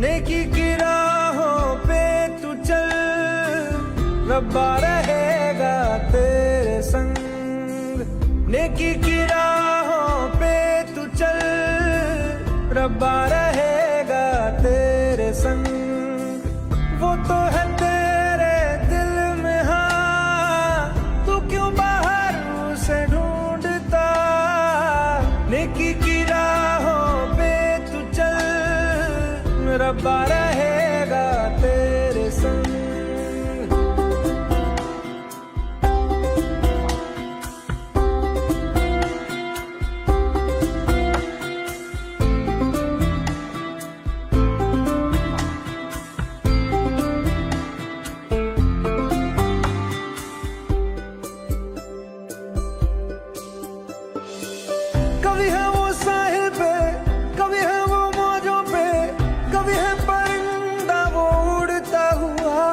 नेकी की राहों पे तू चल, रब्बा रहेगा तेरे संग। नेकी की राहों पे तू चल, रब्बा रहेगा तेरे संग। वो तो है तेरे दिल में, हाँ तू क्यों बाहर उसे ढूंढता। नेकी की राहों पे तू चल, रब्बा रहेगा तेरे संग। कभी है वो साहिल पे, कभी है वो मौजों पे, कभी है परिंदा वो उड़ता हुआ।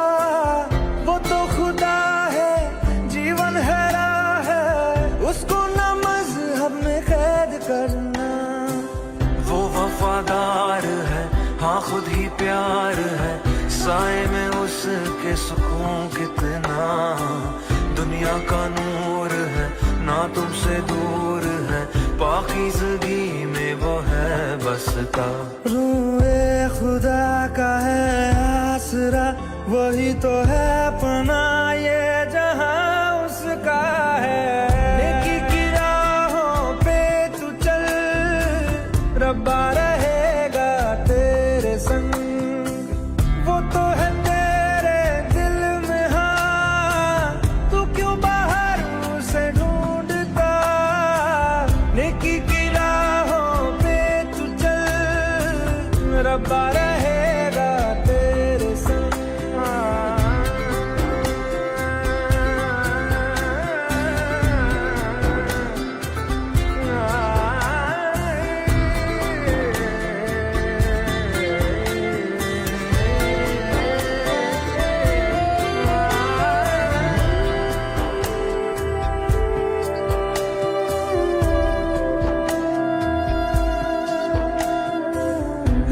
वो तो खुदा है, जीवन है राह है, उसको न मजहब में कैद करना। वो वफादार है, हाँ खुद ही प्यार है, साए में उसके सुकून कितना। दुनिया का नूर है, ना तुमसे दूर है, पाकीज़गी में वो है बसता। रूए खुदा का है आसरा, वही तो है पनाह ये जहां उसका है। नेकी की राहों पे तू चल, रब्बा रहेगा तेरे संग। वो तो है तेरे दिल में, हाँ तू क्यों बाहर उसे ढूंढता। नेकी की राहों पे तू चल, रब्बा रहेगा तेरे संग।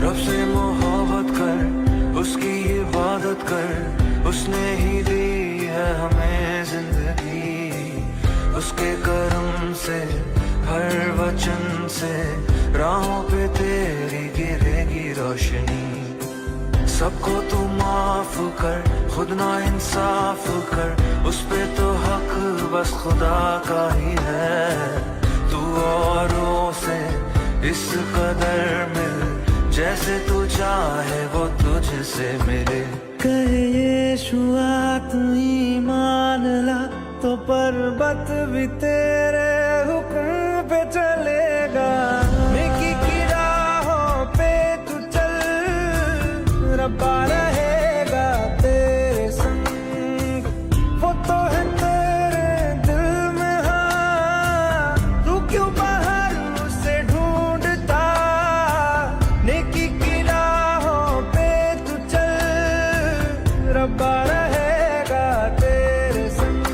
रब से मोहब्बत कर, उसकी इबादत कर, उसने ही दी है हमें जिंदगी। उसके करम से, हर वचन से, राहों पे तेरी गिरेगी रोशनी। सबको तू माफ कर, खुद ना इंसाफ कर, उस पे तो हक बस खुदा का ही है। तू औरों से इस कदर मिल, जैसे तू चाहे वो तुझसे मिले। कहे यीशुआ तू ईमान ला, तो पर्वत भी तेरे हुक्म पे चलेगा। नेकी की राहों पे तू चल, रब्बा रहेगा तेरे संग। वो तो है तेरे दिल में, हाँ तू क्यों बाहर उसे ढूंढता। नेकी की राहों पे तू चल, रब्बा रहेगा तेरे संग।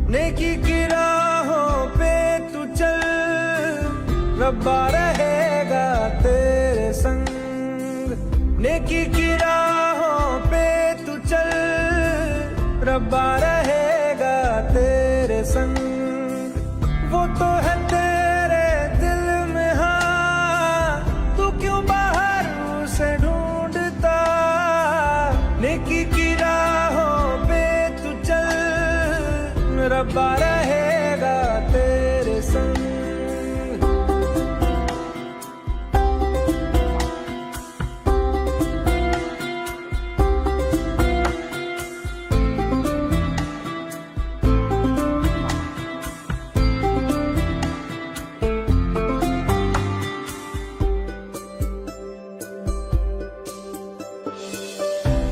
नेकी की राहों पे तू चल, रब्बा रहेगा तेरे संग। नेकी की राहों पे तू चल, रब्बा रहेगा तेरे रब्बा रहेगा तेरे संग।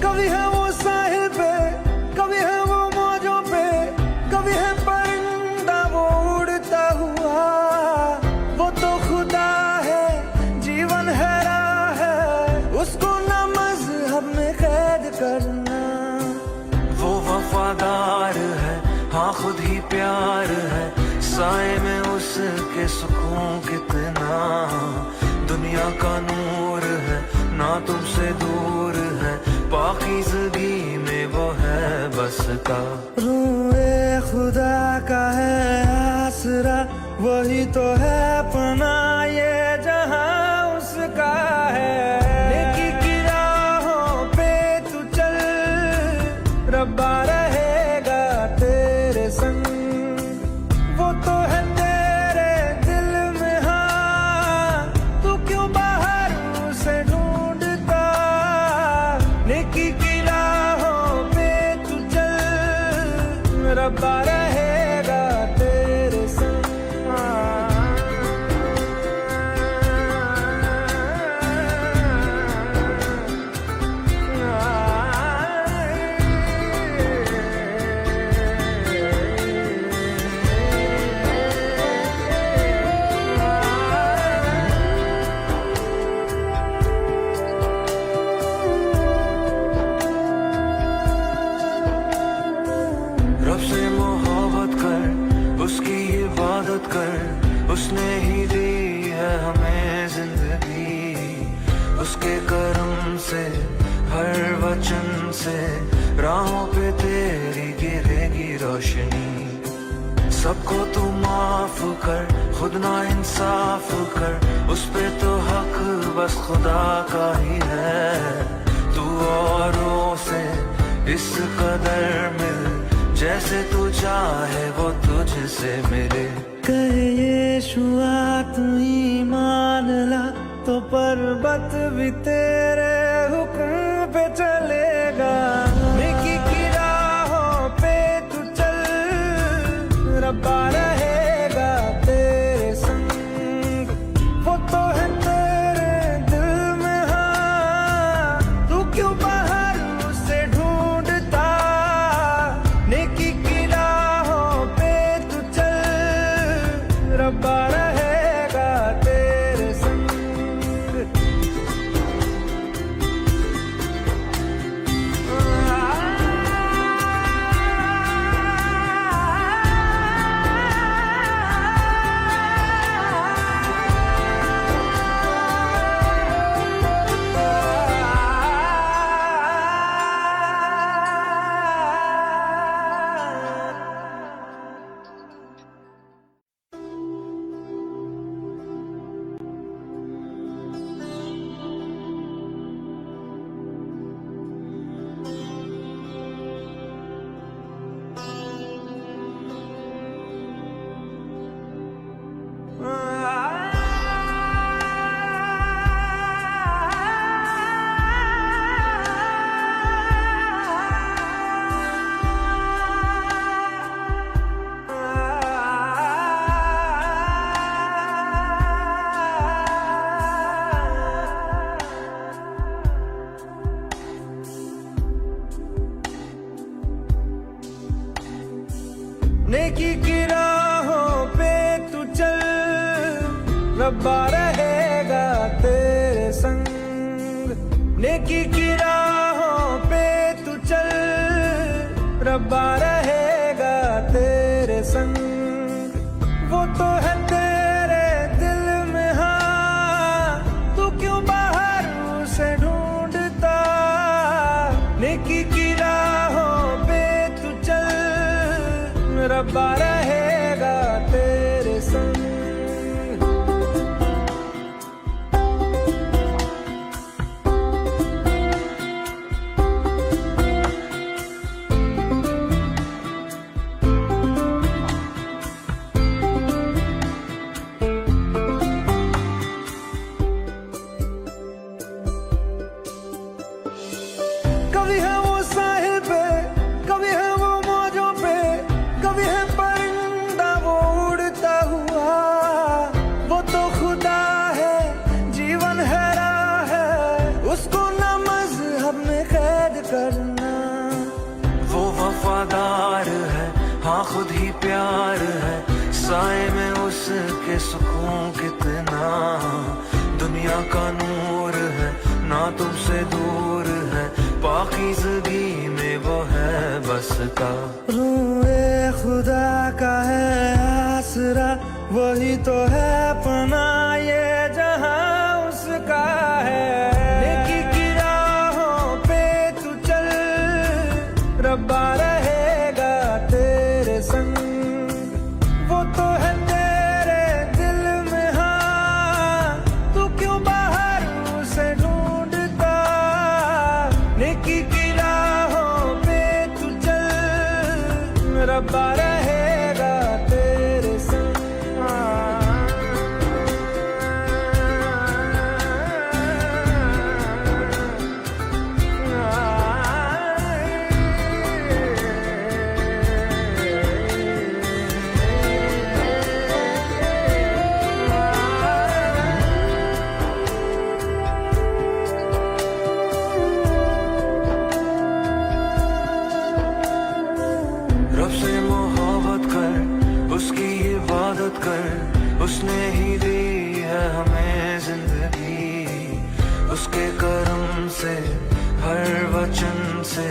कभी है वो साहिल पे, कभी है वो मौजों पे, कभी है परिंदा वो उड़ता हुआ। वो तो खुदा है, जीवन है राह है, उसको न मजहब में कैद करना। वो वफादार है, हाँ खुद ही प्यार है, साए में उसके सुकून कितना। दुनिया का नूर है, ना तुमसे दूर है, पाकीज़गी में वो है बसता। रूए खुदा का है आसरा, वही तो है पनाह ये जहां उसका है। नेकी की राहों पे तू चल, रब्बा रहेगा तेरे संग। वो तो है तेरे दिल में, हाँ तू क्यों बाहर उसे ढूंढता। नेकी की राहों पे तू चल, रब्बा रहेगा तेरे संग। रब से मोहब्बत कर, उसकी इबादत कर, उसने ही दी है हमें जिंदगी। उसके करम से, हर वचन से, राहों पे तेरी गिरेगी रोशनी। सबको तू माफ कर, खुद ना इंसाफ कर, उस पे तो हक बस खुदा का ही है। तू औरों से इस कदर मिल, जैसे तू चाहे वो तुझसे मिले। कहे यीशुआ तू ईमान ला, तो पर्वत भी तेरे हुक्म पे चलेगा। नेकी की राहों पे तू चल, रब्बा रहेगा तेरे संग। वो तो है तेरे दिल में, हाँ तू क्यों बाहर उसे ढूंढता। नेकी की राहों पे तू चल, रब्बा रहेगा तेरे संग। नेकी की राहों पे तू चल, रब्बा रहेगा तेरे संग। नेकी की राहों पे तू चल, रब्बा रहेगा तेरे संग। वो तो है तेरे दिल में, हाँ तू क्यों बाहर उसे ढूंढता। नेकी की राहों पे तू चल, रब्बा रहेगा तेरे संग। कभी है वो साहिल पे, कभी है वो मौजों पे, कभी है परिंदा वो उड़ता हुआ। वो तो खुदा है, जीवन है राह है, उसको न मजहब में कैद करना। वो वफादार है, हाँ खुद ही प्यार है, साए में उसके सुकून कितना। दुनिया का नूर है, ना तुमसे दूर है, पाकीज़गी में वो है बसता। रूए खुदा का है आसरा, वही तो है पनाह, ये जहां उसका है। नेकी की राहों पे तू चल, रब्बा रहेगा तेरे संग। वो तो है तेरे दिल में, हाँ तू क्यों बाहर उसे ढूंढता। नेकी की राहों पे तू चल, रब्बा रहेगा तेरे संग। रब से मोहब्बत कर, उसकी इबादत कर, उसने ही दी है हमें जिंदगी। उसके करम से, हर वचन से,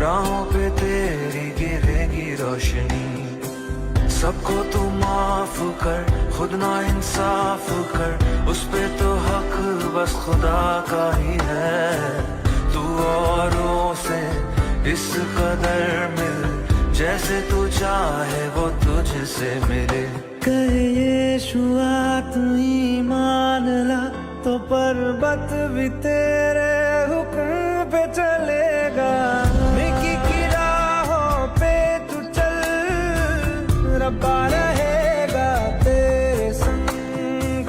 राहों पे तेरी गिरेगी रोशनी। सबको तू माफ कर, खुद ना इंसाफ कर, उस पे तो हक बस खुदा का ही है। तू औरों से इस कदर मिल, जैसे तू चाहे वो तुझसे मिले। कहे यीशुआ तू ईमान ला, तो पर्वत भी तेरे हुक्म पे चलेगा। नेकी की राहों पे तू चल, रब्बा रहेगा तेरे संग।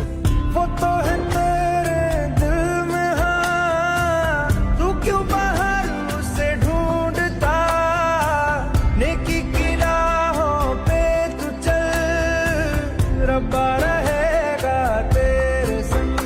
वो तो है तेरे दिल में, हाँ तू क्यों बाहर उसे ढूंढता। नेकी की राहों पे तू चल, रब्बा रहेगा तेरे संग।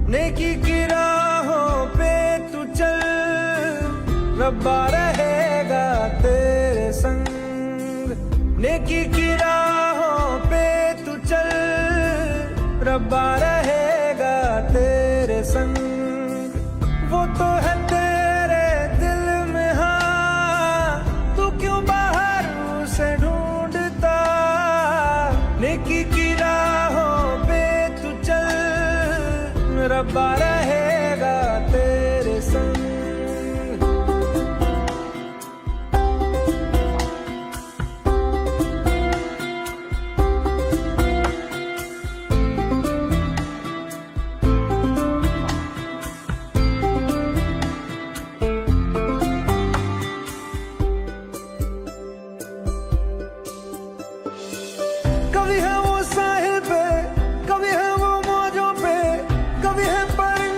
नेकी की राहों पे तू चल, रब्बा रहेगा तेरे संग। नेकी की राहों पे तू चल, रब्बा रहेगा तेरे संग। वो तो है तेरे दिल में, हाँ तू क्यों बाहर उसे ढूंढता। नेकी की राहों पे तू चल, रब्बा रहेगा तेरे संग। कभी है वो साहिल पे, कभी है वो मौजों पे, कभी है परिंदा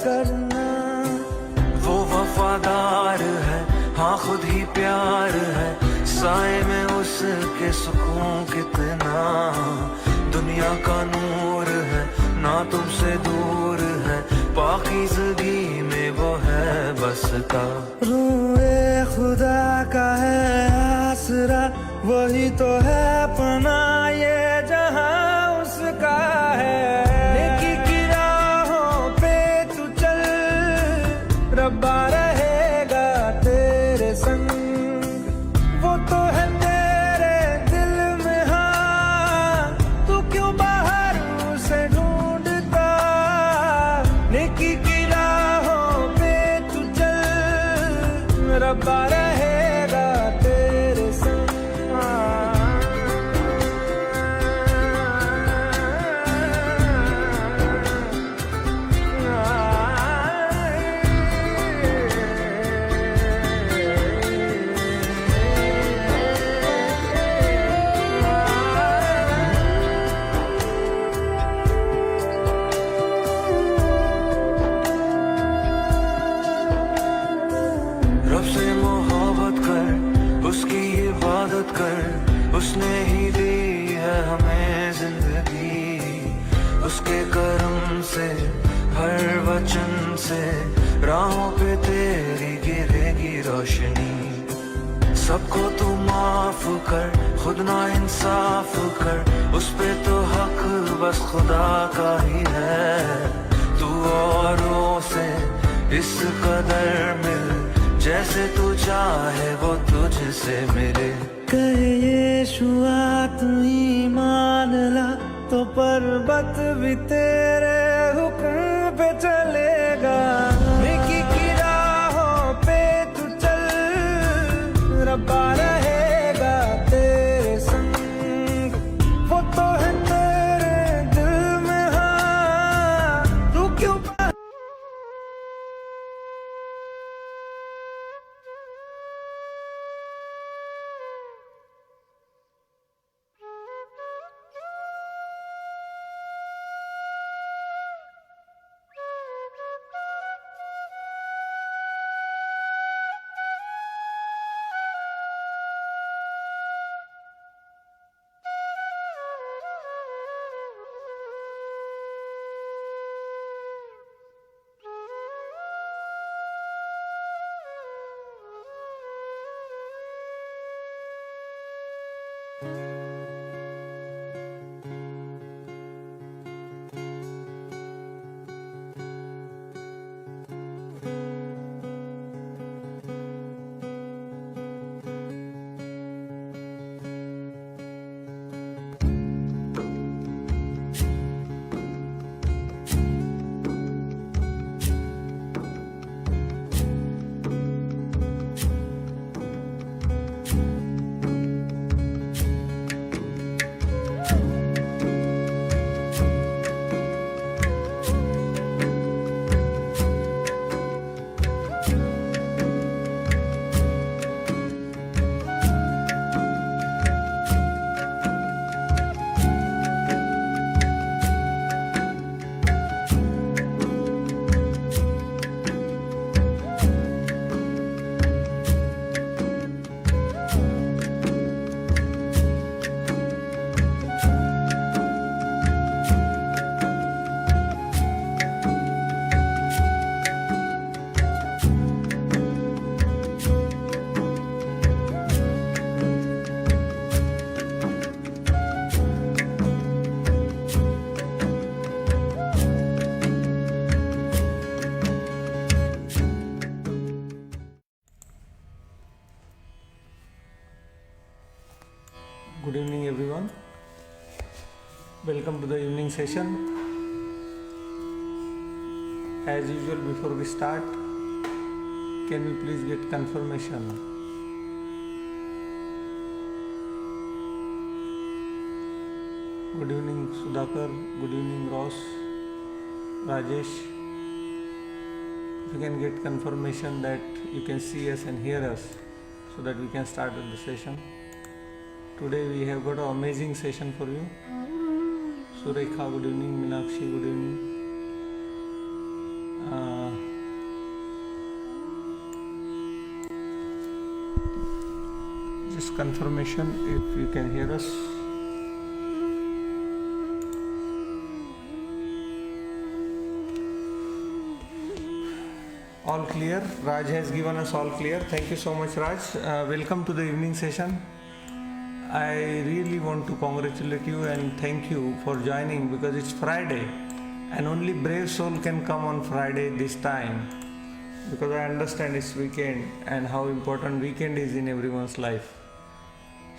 करना। वो वफादार है, हाँ खुद ही प्यार है, साए में उसके सुकून कितना। दुनिया का नूर है, ना तुमसे दूर है, पाकीज़गी में वो है बसता। रोए खुदा का है आसरा, वही तो है अपना ये जहां उसका है। नेकी की राहों पे तू चल, रब्बा रहेगा तेरे संग। वो तो है तेरे दिल में, हाँ तू क्यों बाहर उसे ढूंढता। नेकी की राहों पे तू चल, रब्बा रहेगा तेरे संग। रब से मोहब्बत कर, उसकी इबादत कर, उसने ही दी है हमें जिंदगी। उसके करम से, हर वचन से, राहों पे तेरी गिरेगी रोशनी। सबको तू माफ कर, खुद ना इंसाफ कर, उस पे तो हक बस खुदा का ही है। तू औरों से इस कदर मिल, जैसे तू चाहे वो तुझसे मिले। कहे यीशुआ तू ईमान ला, तो पर्वत भी तेरे हुक्म पे चलेगा। नेकी की राहों पे तू चल, रब्बा रहेगा तेरे संग। वो तो है तेरे दिल में, हाँ तू क्यों Good evening everyone. Welcome to the evening session. As usual, before we start, can we please get confirmation? Good evening Sudhakar, good evening Ross, Rajesh. If you can get confirmation that you can see us and hear us so that we can start with the session. Today we have got an amazing session for you. Surekha, good evening. Meenakshi, good evening. just confirmation if you can hear us. All clear. Raj has given us all clear. Thank you so much, Raj. Welcome to the evening session. I really want to congratulate you and thank you for joining, because it's Friday and only brave soul can come on Friday this time, because I understand it's weekend and how important weekend is in everyone's life.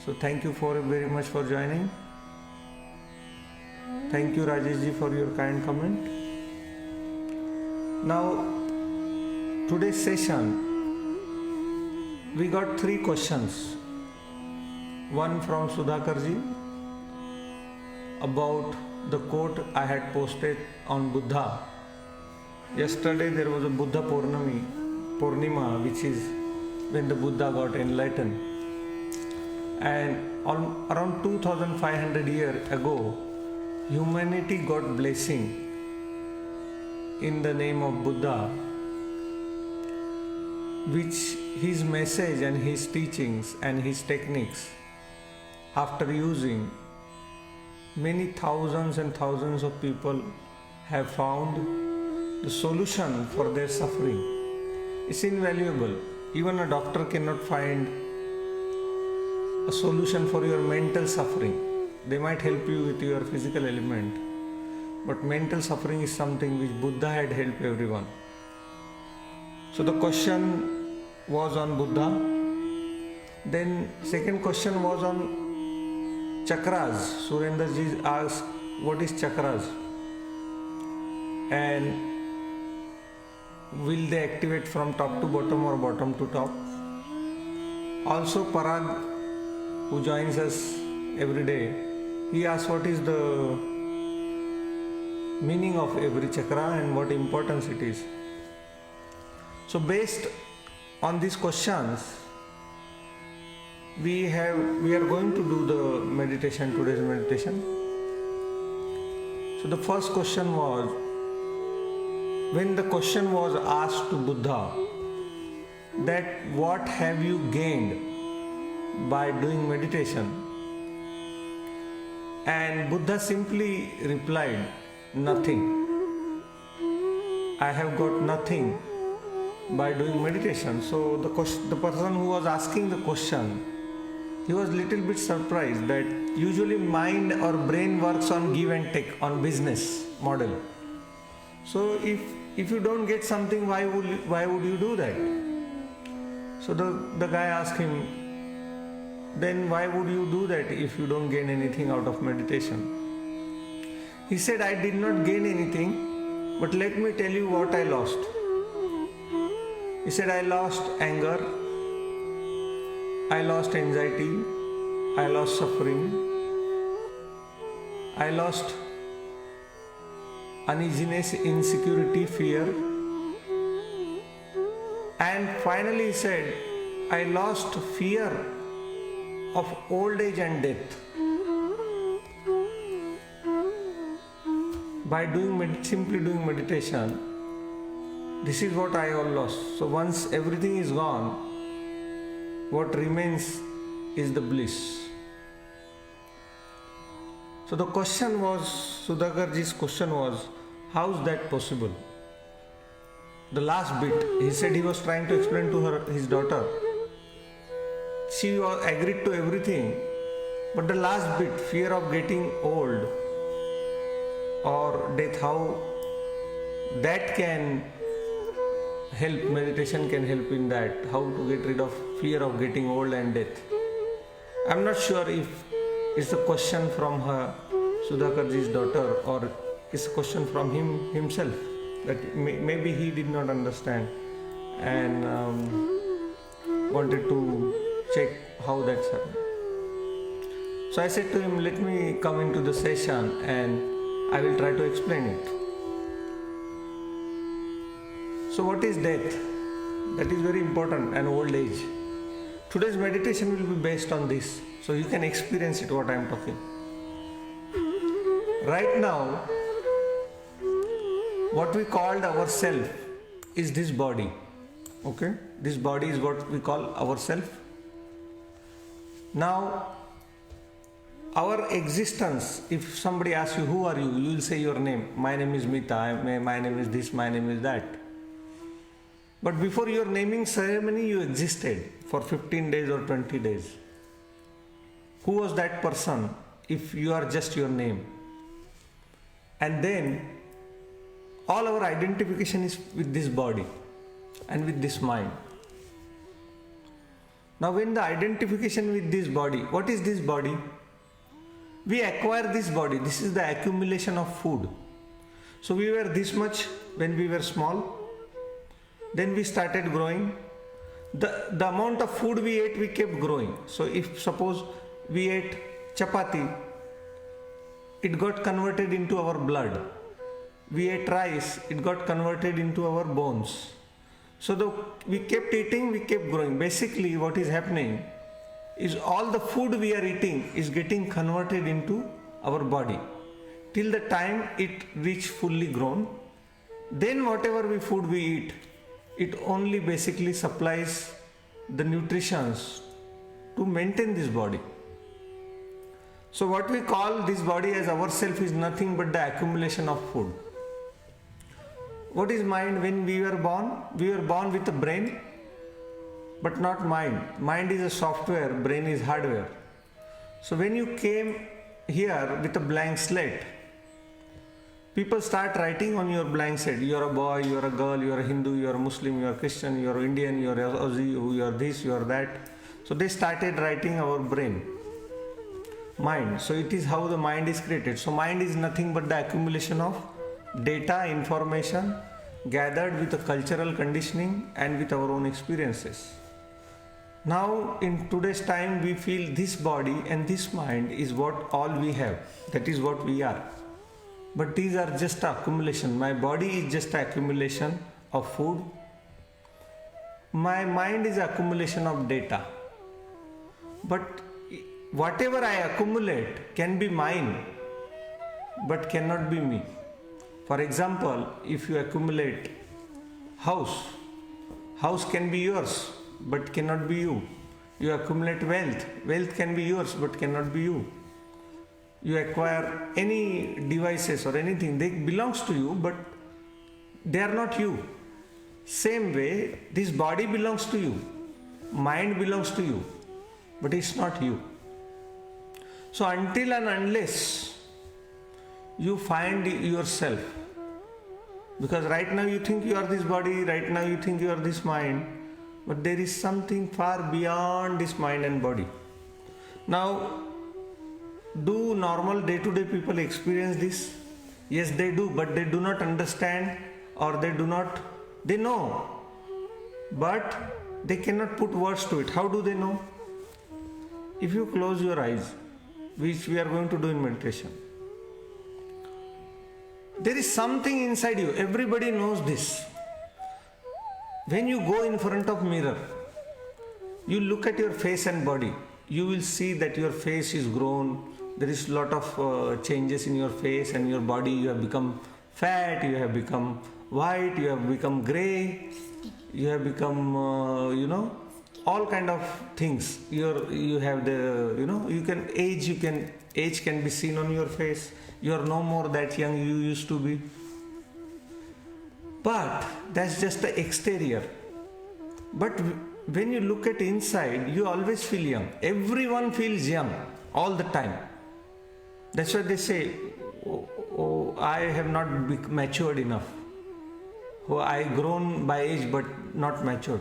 So thank you very much for joining. Thank you, Rajesh ji, for your kind comment. Now, today's session, we got 3 questions. One from Sudhakar ji about the quote I had posted on Buddha. Yesterday there was a Buddha Purnima, which is when the Buddha got enlightened. And around 2500 years ago, humanity got blessing in the name of Buddha, which his message and his teachings and his techniques, after using, many thousands and thousands of people have found the solution for their suffering. It's invaluable. Even a doctor cannot find a solution for your mental suffering. They might help you with your physical element, but mental suffering is something which Buddha had helped everyone. So the question was on Buddha. Then second question was on chakras. Surendra ji asked, what is chakras? And will they activate from top to bottom or bottom to top? Also Parag, who joins us every day, he asked what is the meaning of every chakra and what importance it is. So based on these questions, we are going to do the meditation, today's meditation. So the first question was, when the question was asked to Buddha that what have you gained by doing meditation? And Buddha simply replied, nothing. I have got nothing by doing meditation. So the person who was asking the question, he was little bit surprised that usually mind or brain works on give and take, on business model. So if you don't get something, why would you do that? So the guy asked him, then why would you do that if you don't gain anything out of meditation? He said, I did not gain anything, but let me tell you what I lost. He said, I lost anger, I lost anxiety, I lost suffering, I lost uneasiness, insecurity, fear, and finally he said, I lost fear of old age and death. By simply doing meditation, this is what I all lost. So once everything is gone, what remains is the bliss. So the question was, Sudhakarji's question was, how is that possible? The last bit, he said he was trying to explain to his daughter. She agreed to everything, but the last bit, fear of getting old or death, how that can help, meditation can help in that, how to get rid of fear of getting old and death. I'm not sure if it's a question from her, Sudhakarji's daughter, or it's a question from himself, that maybe he did not understand and wanted to check how that's happened. So I said to him, let me come into the session and I will try to explain it. So what is death? That is very important, and old age. Today's meditation will be based on this, so you can experience it what I am talking. Right now, what we called ourself is this body. Okay? This body is what we call ourself. Now, our existence, if somebody asks you, who are you? You will say your name. My name is Mita, my name is this, my name is that. But before your naming ceremony, you existed for 15 days or 20 days. Who was that person if you are just your name? And then, all our identification is with this body and with this mind. Now, when the identification with this body, what is this body? We acquire this body. This is the accumulation of food. So we were this much when we were small. Then we started growing. The amount of food we ate, we kept growing. So if suppose we ate chapati, it got converted into our blood. We ate rice, it got converted into our bones. So we kept eating, we kept growing. Basically what is happening is all the food we are eating is getting converted into our body till the time it reach fully grown. Then whatever food we eat, it only basically supplies the nutritions to maintain this body. So what we call this body as ourself is nothing but the accumulation of food. What is mind? When we were born with a brain, but not mind. Mind is a software, brain is hardware. So when you came here with a blank slate, people start writing on your blank slate. You are a boy, you are a girl, you are a Hindu, you are a Muslim, you are a Christian, you are Indian, you are Aussie, you are this, you are that. So they started writing our brain, mind. So it is how the mind is created. So mind is nothing but the accumulation of data, information gathered with a cultural conditioning and with our own experiences. Now in today's time we feel this body and this mind is what all we have. That is what we are. But these are just accumulation. My body is just accumulation of food. My mind is accumulation of data. But whatever I accumulate can be mine, but cannot be me. For example, if you accumulate house can be yours, but cannot be you. You accumulate wealth can be yours, but cannot be you. You acquire any devices or anything, they belongs to you, but they are not you. Same way, this body belongs to you, mind belongs to you, but it's not you. So until and unless you find yourself, because right now you think you are this body, right now you think you are this mind, but there is something far beyond this mind and body. Now, do normal day-to-day people experience this? Yes, they do, but they do not understand, or they know, but they cannot put words to it. How do they know? If you close your eyes, which we are going to do in meditation, there is something inside you. Everybody knows this. When you go in front of mirror, you look at your face and body, you will see that your face is grown. There is a lot of changes in your face and your body. You have become fat, you have become white, you have become grey, you have become, all kind of things. You have the, age can be seen on your face. You are no more that young you used to be. But that's just the exterior. But when you look at inside, you always feel young. Everyone feels young all the time. That's why they say, oh, I have not matured enough. Oh, I grown by age but not matured.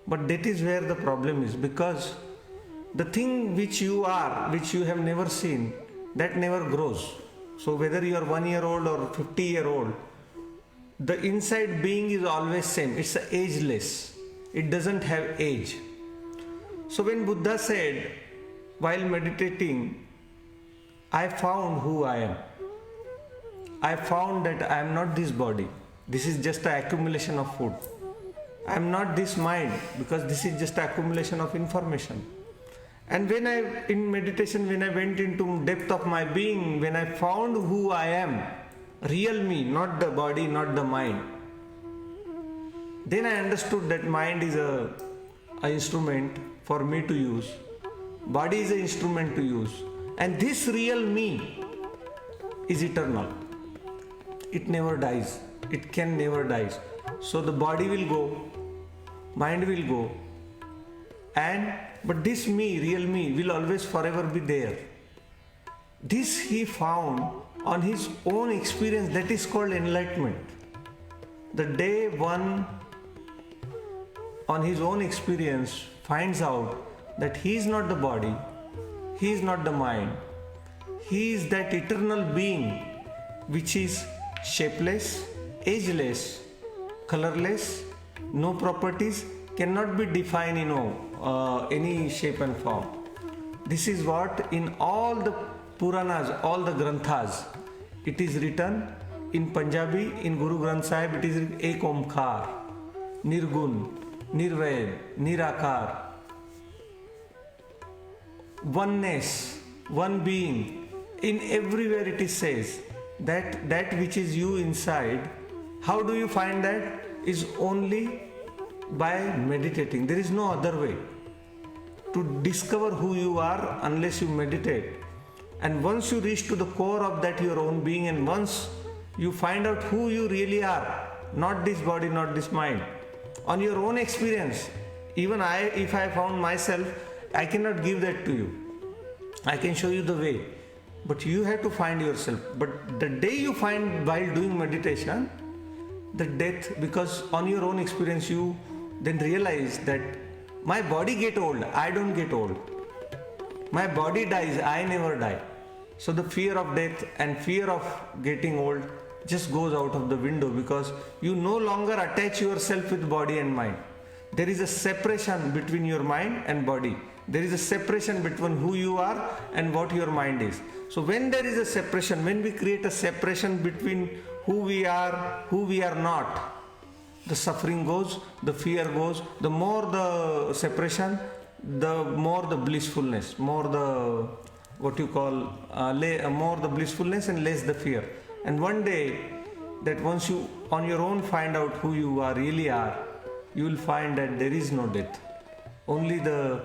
But that is where the problem is, because the thing which you are, which you have never seen, that never grows. So whether you are 1 year old or 50-year-old, the inside being is always same. It's ageless. It doesn't have age. So when Buddha said, while meditating, I found who I am. I found that I am not this body. This is just an accumulation of food. I am not this mind, because this is just an accumulation of information. And in meditation, when I went into depth of my being, when I found who I am, real me, not the body, not the mind, then I understood that mind is an instrument for me to use, Body is an instrument to use. And this real me is eternal. It never dies. It can never die. So the body will go, mind will go, but this me, real me, will always forever be there. This he found on his own experience. That is called enlightenment. The day one on his own experience finds out that he is not the body, he is not the mind, he is that eternal being which is shapeless, ageless, colorless, no properties, cannot be defined in any shape and form. This is what in all the Puranas, all the Granthas, it is written in Punjabi, in Guru Granth Sahib, it is Ek Omkar, Nirgun, Nirvaid, Nirakar, oneness, one being. In everywhere it is says that which is you inside. How do you find that? Is only by meditating. There is no other way to discover who you are unless you meditate. And once you reach to the core of that your own being, and once you find out who you really are, not this body, not this mind, on your own experience, even if I found myself, I cannot give that to you. I can show you the way, but you have to find yourself. But the day you find while doing meditation, the death, because on your own experience you then realize that my body get old, I don't get old. My body dies, I never die. So the fear of death and fear of getting old just goes out of the window, because you no longer attach yourself with body and mind. There is a separation between your mind and body. There is a separation between who you are and what your mind is. So when there is a separation, when we create a separation between who we are not, the suffering goes, the fear goes. The more the separation, the more the blissfulness, more the more the blissfulness and less the fear. And one day, that once you on your own find out who you really are, you will find that there is no death. Only the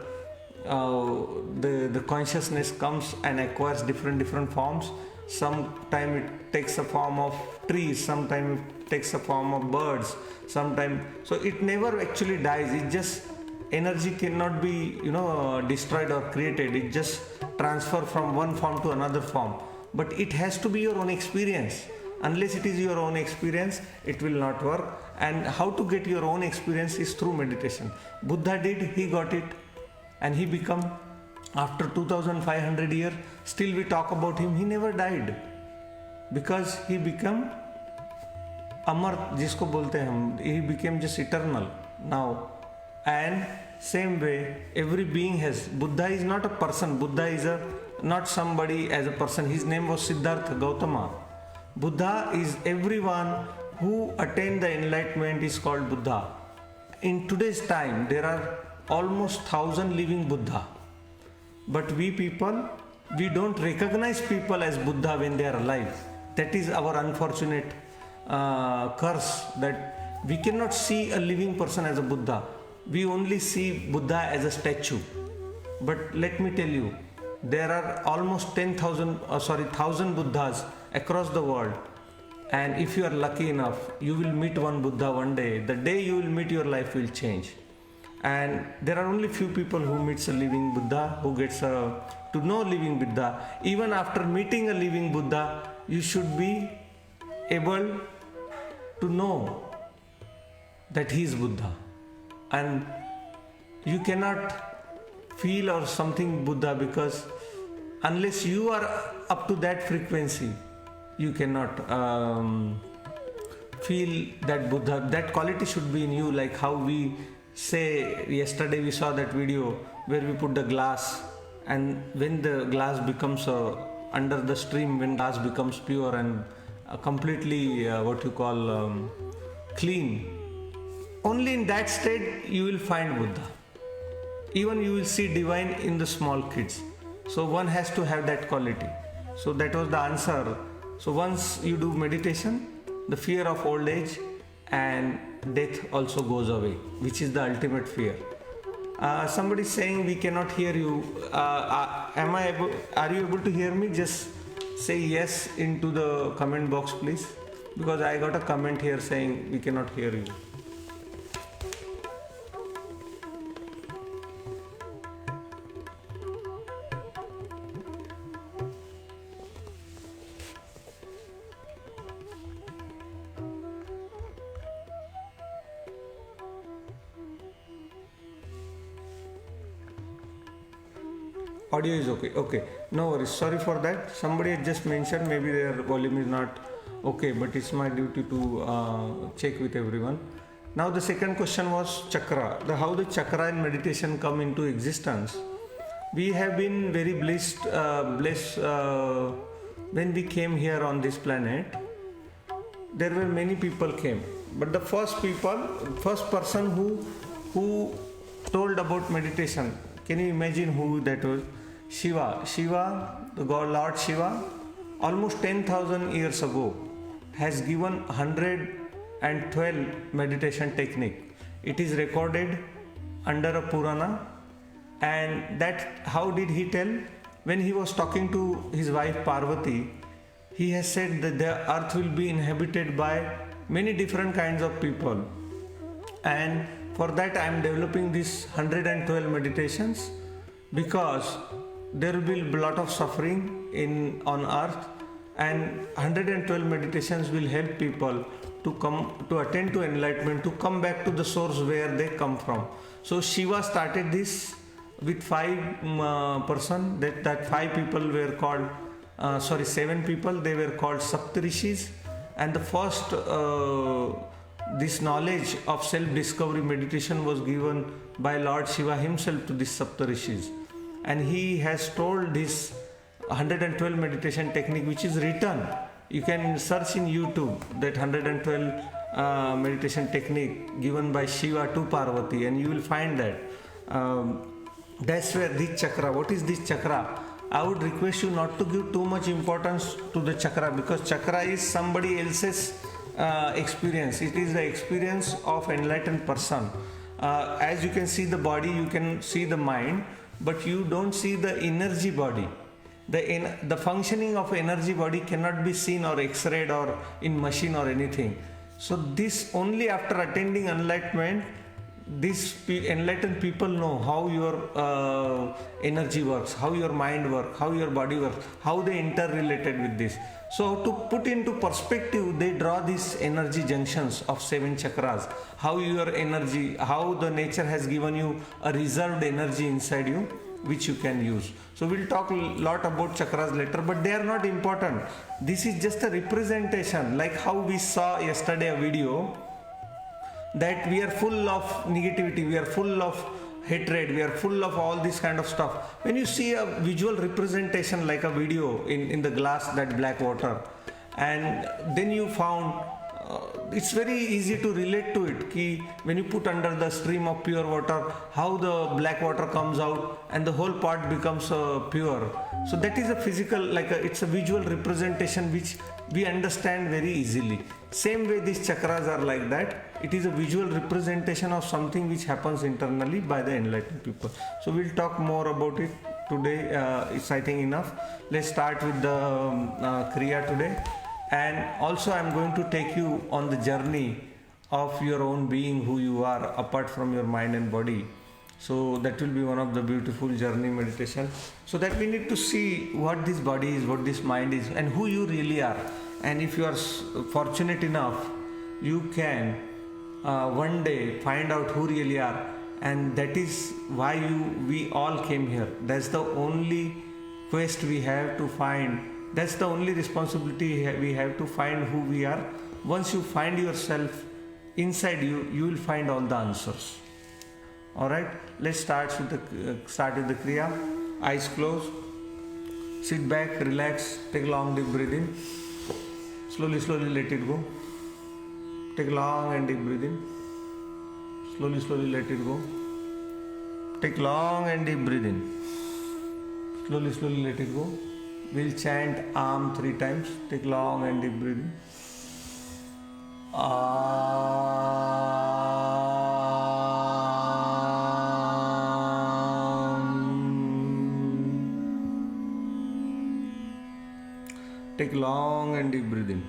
consciousness comes and acquires different forms. Sometime it takes a form of trees, sometime it takes a form of birds, sometime. So it never actually dies. It just, energy cannot be destroyed or created. It just transfer from one form to another form. But it has to be your own experience. Unless it is your own experience, it will not work. And how to get your own experience is through meditation. Buddha did, he got it, and he become, after 2500 years, still we talk about him. He never died, because he became Amar, jisko bolte hain hum. He became just eternal now. And same way, every being has. Buddha is not a person. Buddha is not somebody as a person. His name was Siddhartha Gautama. Buddha is everyone who attained the enlightenment is called Buddha. In today's time, there are almost 1,000 living Buddha. But we people, we don't recognize people as Buddha when they are alive. That is our unfortunate curse, that we cannot see a living person as a Buddha. We only see Buddha as a statue. But let me tell you, there are almost 1,000 Buddhas across the world. And if you are lucky enough, you will meet one Buddha one day. The day you will meet, your life will change. And there are only few people who meets a living Buddha, who gets to know living Buddha. Even after meeting a living Buddha, you should be able to know that he is Buddha. And you cannot feel or something Buddha, because unless you are up to that frequency, you cannot feel that Buddha. That quality should be in you, like how we say, yesterday we saw that video where we put the glass, and when the glass becomes under the stream, when glass becomes pure and completely clean, only in that state you will find Buddha. Even you will see divine in the small kids. So one has to have that quality. So that was the answer. So once you do meditation, the fear of old age and death also goes away, which is the ultimate fear. Somebody saying we cannot hear you. Are you able to hear me? Just say yes into the comment box, please, because I got a comment here saying we cannot hear you. Audio is okay, no worries, sorry for that. Somebody had just mentioned maybe their volume is not okay, but it's my duty to check with everyone. Now the second question was chakra, how the chakra in meditation come into existence. We have been very blessed when we came here on this planet. There were many people came, but the first person who told about meditation, can you imagine who that was? Shiva, the god Lord Shiva, almost 10,000 years ago has given 112 meditation technique. It is recorded under a Purana. And that, how did he tell? When he was talking to his wife Parvati, he has said that the earth will be inhabited by many different kinds of people. And for that I am developing these 112 meditations, because there will be a lot of suffering on earth, and 112 meditations will help people to attain to enlightenment, to come back to the source where they come from. So Shiva started this with 5 person, that 5 people were called 7 people, they were called Saptarishis. And the first this knowledge of self-discovery meditation was given by Lord Shiva himself to these Saptarishis, and he has told this 112 meditation technique, which is written. You can search in YouTube that 112 meditation technique given by Shiva to Parvati, and you will find that. That's where this chakra. What is this chakra? I would request you not to give too much importance to the chakra, because chakra is somebody else's experience. It is the experience of enlightened person. As you can see the body, you can see the mind, but you don't see the energy body. The functioning of energy body cannot be seen or x-rayed or in machine or anything. So this only after attaining enlightenment, these enlightened people know how your energy works, how your mind works, how your body works, how they interrelated with this. So to put into perspective, they draw these energy junctions of 7 chakras, how your energy, how the nature has given you a reserved energy inside you, which you can use. So we'll talk a lot about chakras later, but they are not important. This is just a representation, like how we saw yesterday a video that we are full of negativity, we are full of hatred, we are full of all this kind of stuff. When you see a visual representation like a video in the glass, that black water, and then you found it's very easy to relate to it, ki when you put under the stream of pure water, how the black water comes out and the whole part becomes pure. So that is a physical, it's a visual representation which we understand very easily. Same way these chakras are like that. It is a visual representation of something which happens internally by the enlightened people. So we'll talk more about it today. It's I think enough. Let's start with the Kriya today. And also I'm going to take you on the journey of your own being, who you are apart from your mind and body. So that will be one of the beautiful journey meditation. So that we need to see what this body is, what this mind is, and who you really are. And if you are fortunate enough, you can one day find out who really are. And that is why we all came here. That's the only quest we have to find. That's the only responsibility we have, to find who we are. Once you find yourself inside you, you will find all the answers. Alright, let's start with the Kriya. Eyes closed. Sit back, relax, take a long deep breath in. Slowly let it go. Take a long and deep breath in. Slowly let it go. Take long and deep breath in. Slowly let it go. We'll chant Am 3 times. Take long and deep breath in. Take long and deep breath in.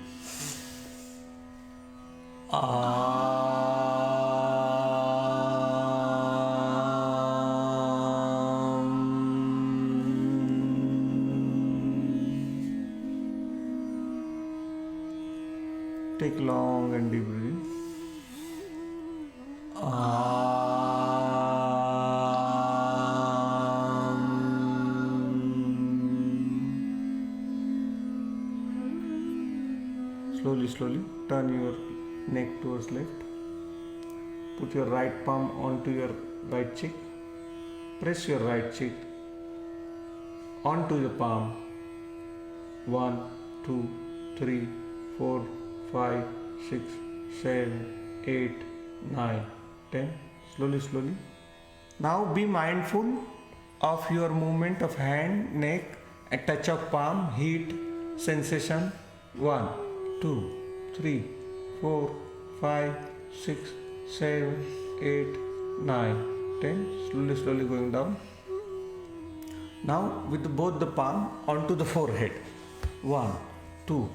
Take long and deep breath in. Slowly turn your neck towards left. Put your right palm onto your right cheek. Press your right cheek onto the palm. 1, 2, 3, 4, 5, 6, 7, 8, 9, 10. Slowly. Now be mindful of your movement of hand, neck, a touch of palm, heat, sensation. 1, 2, 3, 4, 5, 6, 7, 8, 9, 10. Slowly going down. Now with both the palm onto the forehead. 1, 2,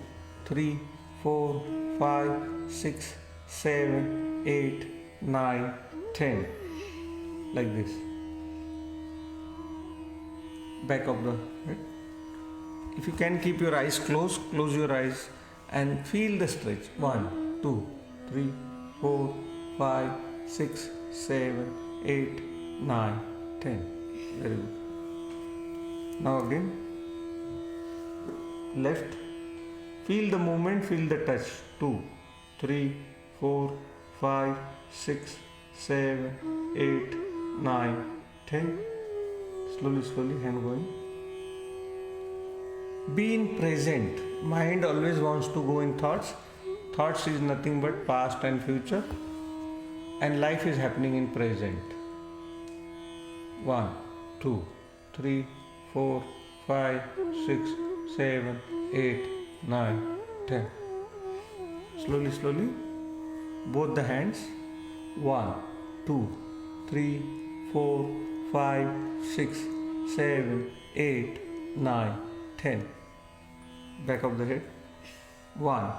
3, 4, 5, 6, 7, 8, 9, 10. Like this. Back of the head. If you can keep your eyes closed, close your eyes and feel the stretch. 1, 2, 3, 4, 5, 6, 7, 8, 9, 10. Very good. Now again, left. Feel the movement, feel the touch. 2, 3, 4, 5, 6, 7, 8, 9, 10. Slowly, hand going. Be in present. Mind always wants to go in thoughts. Thoughts is nothing but past and future. And life is happening in present. 1, 2, 3, 4, 5, 6, 7, 8, 9, 10. Slowly. Both the hands. 1, 2, 3, 4, 5, 6, 7, 8, 9, 10. Back of the head. 1,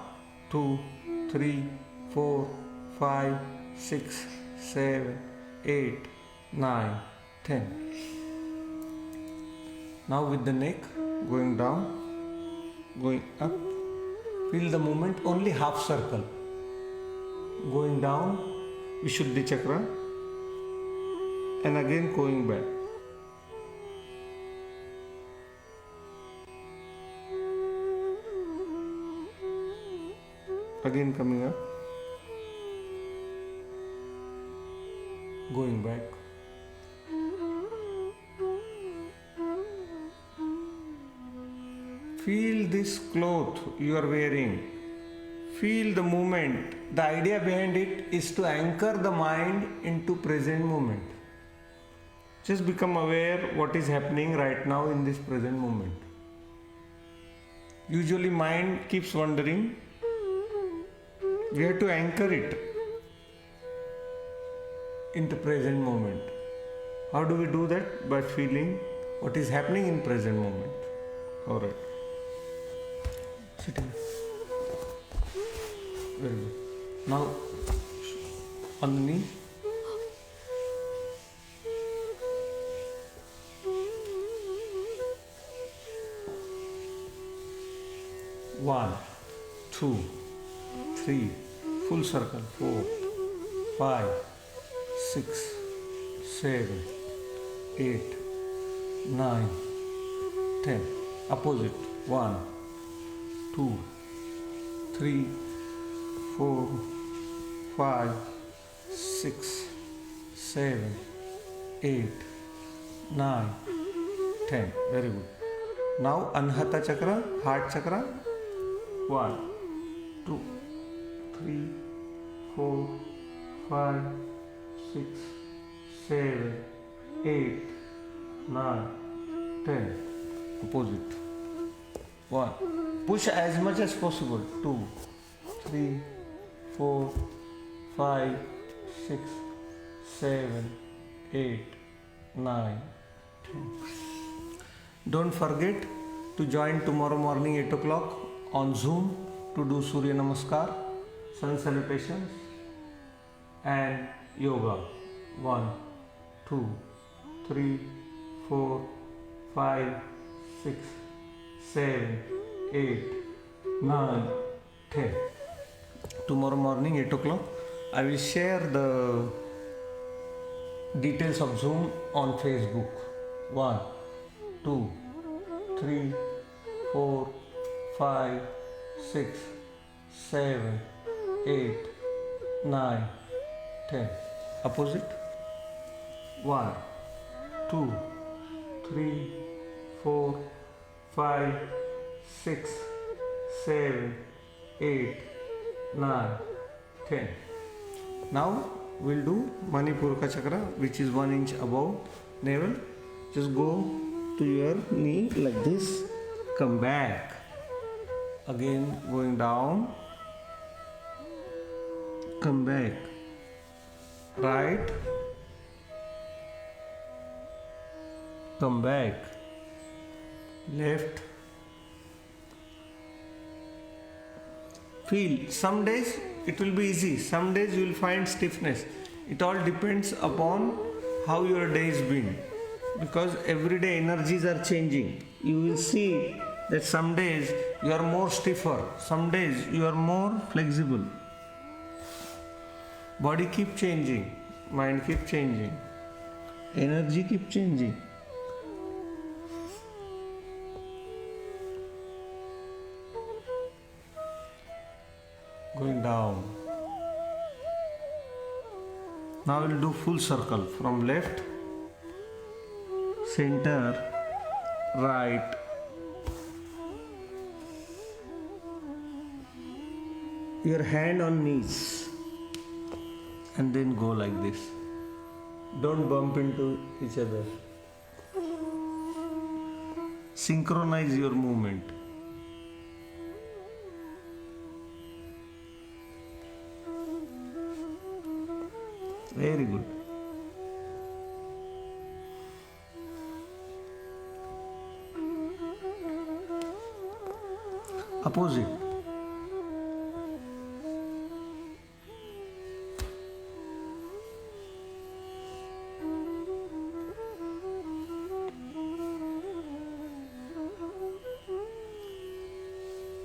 2, 3, 4, 5, 6, 7, 8, 9, 10. Now with the neck going down, going up. Feel the movement, only half circle. Going down, Vishuddhi Chakra, and again going back. Again coming up, going back. Feel this cloth you are wearing. Feel the movement. The idea behind it is to anchor the mind into present moment. Just become aware what is happening right now in this present moment. Usually mind keeps wandering. We have to anchor it into present moment. How do we do that? By feeling what is happening in present moment. Alright. Sitting. Very good. Now on the knee. One, 2, 3, full circle. 4, 5, 6, 7, 8, 9, 10. Opposite. 1, 2, 3, 4, 5, 6, 7, 8, 9, 10. Very good. Now Anahata Chakra, Heart Chakra. 1, 2, 3, 4, 5, 6, 7, 8, 9, 10. Opposite. 1. Push as much as possible. 2, 3, 4, 5, 6, 7, 8, 9, 10. Don't forget to join tomorrow morning 8 o'clock on Zoom to do Surya Namaskar, sun salutations and yoga. 1, 2, 3, 4, 5, 6, 7, 8, 9, 10. Tomorrow morning 8 o'clock I will share the details of Zoom on Facebook. 1, 2, 3, 4, 5, 6, 7, 8, 9, 10. Opposite. 1, 2, 3, 4, 5, 6, 7, 8, 9, 10. Now we'll do Manipuraka Chakra, which is 1 inch above navel. Just go to your knee like this. Come back. Again going down. Come back. Right. Come back. Left. Feel. Some days it will be easy. Some days you will find stiffness. It all depends upon how your day has been. Because every day energies are changing. You will see that some days you are more stiffer. Some days you are more flexible. Body keep changing. Mind keep changing. Energy keep changing. Going down. Now we'll do full circle from left, center, right, your hand on knees, and then go like this. Don't bump into each other. Synchronize your movement. Very good. Opposite.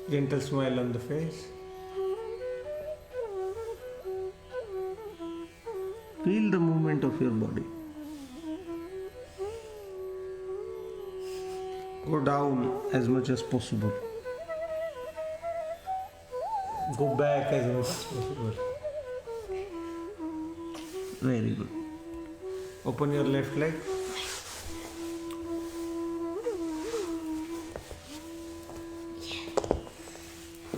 Gentle smile on the face. Feel the movement of your body. Go down as much as possible. Go back as much as possible. Very good. Open your left leg.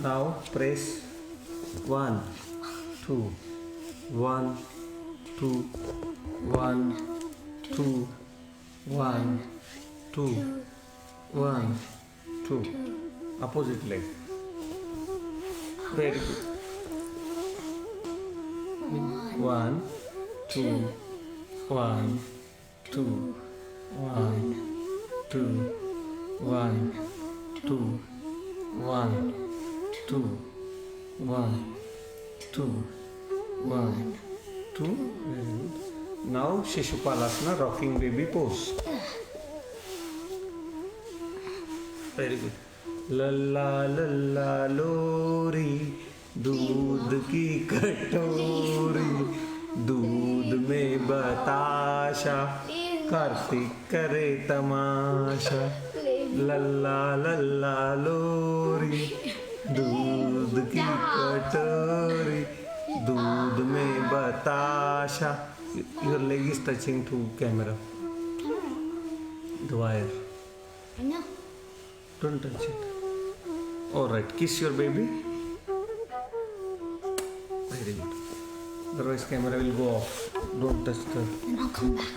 Now press 1, 2, 1, 2, 1, 2, 1, 2, 1, 2. Opposite leg. Very good. 1, 2, 1, 2, 1, 2, 1, 2, 1, 2, 1, 2, 1, 2. Very good. Now Shishupalasana, rocking baby pose. Very good. लल्ला लल्ला लोरी दूध की कटोरी दूध में बताशा कार्तिक करे तमाशा लल्ला लल्ला लोरी दूध की कटोरी दूध में बताशा. Your leg is touching to camera. The wire. I know. Don't touch it. Alright, kiss your baby. Very good. Otherwise camera will go off. Don't touch the... Then I'll come back.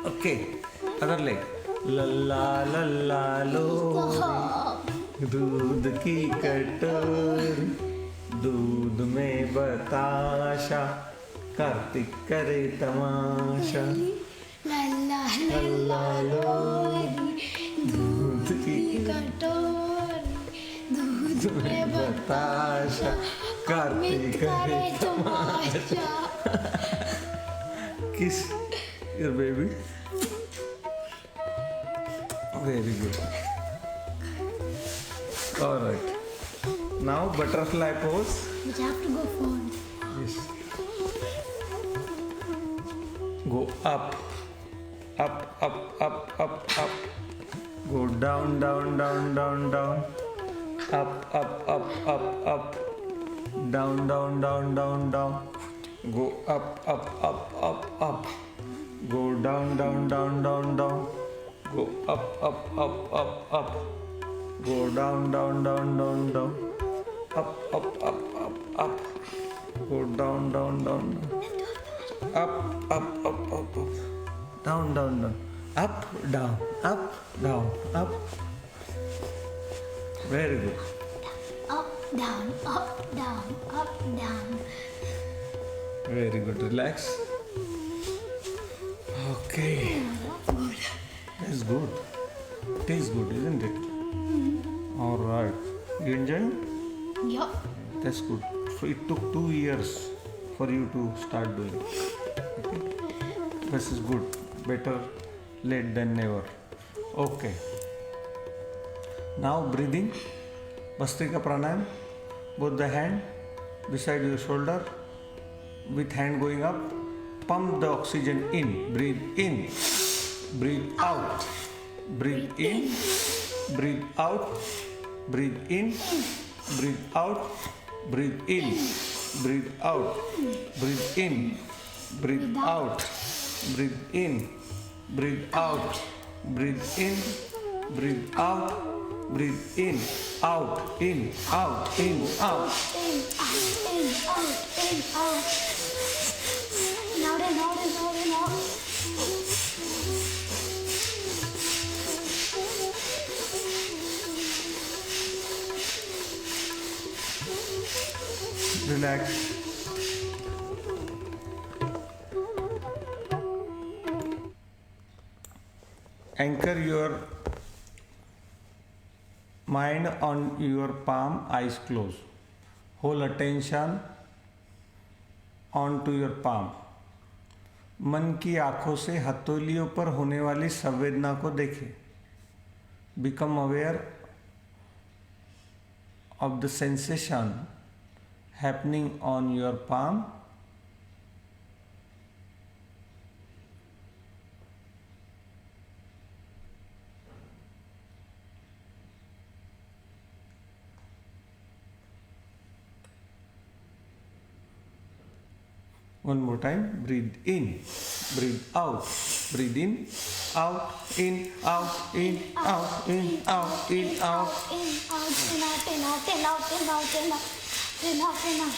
Okay. Other leg. Lalla lalla लोरी दूध की कटोरी दूध में बताशा कार्तिक करे तमाशा लल्ला लल्ला लोरी दूध की कटोरी दूध तुम्हें बताशा कार्तिक करे तमाशा kiss your baby. Very good. All right. Now butterfly pose. But I have to go forward. Yes. Go up, up, up, up, up, up. Go down, down, down, down, down. Up, up, up, up, up. Down, down, down, down, down. Go up, up, up, up, up. Go down, down, down, down, down. Go up, up, up, up, up. Go down, down, down, down, down. Up, up, up, up, up. Go down, down, down, down. Up, up, up, up, up. Down, down, down. Up, down, up, down, up. Very good. Up, down, up, down, up, down. Very good. Relax. Okay. That's good. Tastes good, isn't it? All right. You enjoying? Yup. That's good. So it took 2 years for you to start doing. Okay. This is good. Better late than never. Okay. Now breathing. Bhastrika pranayam. Both the hand beside your shoulder. With hand going up. Pump the oxygen in. Breathe in. Breathe out. Breathe in. Breathe out. Breathe in. Breathe out. Breathe in. Breathe out. Breathe in. Breathe out. Breathe in. Breathe out. Breathe in. Breathe out. Breathe in. Out. In. Out. In. Out. In, out, in, out, in, out. In, out, in, out, in, out, in, out. Relax. Anchor your mind on your palm, eyes closed. Hold attention on to your palm. मन की आंखों से हथेलियों पर होने वाली संवेदना को देखें. Become aware of the sensation happening on your palm. One more time. Breathe in, breathe out, breathe in, out, in, out, in, out, in, out, in, out. In, out, in, out, in, out, in, out, in, out, in, out, in, out, in, out.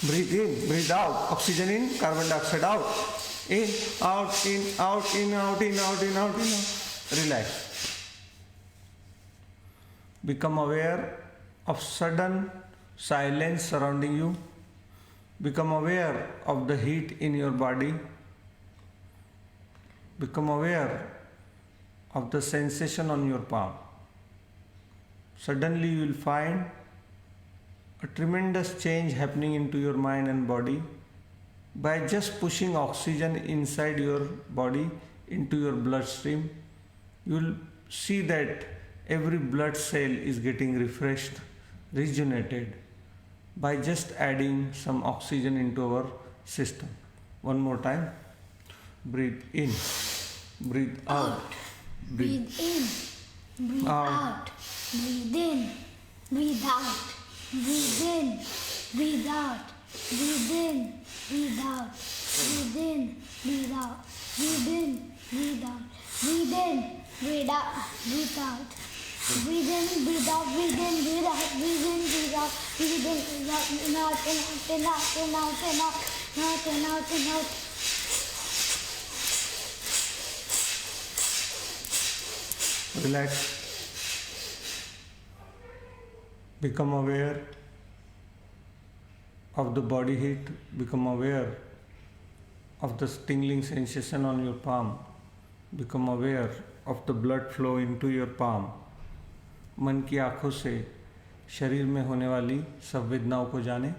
Breathe in, breathe out. Oxygen in, carbon dioxide out. In, out, in, out, in, out, in, out, in, out, in, out. Relax. Become aware of sudden silence surrounding you. Become aware of the heat in your body. Become aware of the sensation on your palm. Suddenly you will find a tremendous change happening into your mind and body by just pushing oxygen inside your body into your bloodstream. You will see that every blood cell is getting refreshed, rejuvenated by just adding some oxygen into our system. One more time. Breathe in, breathe out, Breathe in, breathe out, breathe in, breathe out, breathe in, breathe out, breathe in, breathe out, breathe in, breathe out, breathe in, breathe out, breathe in, breathe out, breathe out. Breathe in, breathe out, breathe in, breathe out, breathe in, breathe out, breathe in, breathe out, in, out, in, out, in, out, in, out, in, out, in, out, in, out. Relax. Become aware of the body heat. Become aware of the tingling sensation on your palm. Become aware of the blood flow into your palm. मन की आँखों से शरीर में होने वाली संवेदनाओं को जाने.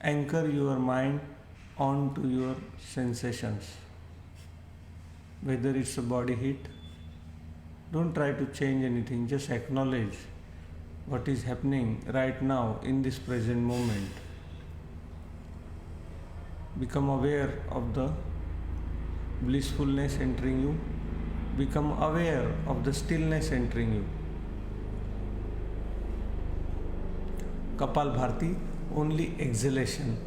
Anchor your mind onto your sensations. Whether it's a body heat, don't try to change anything, just acknowledge what is happening right now in this present moment. Become aware of the blissfulness entering you. Become aware of the stillness entering you. Kapalbhati, only exhalation.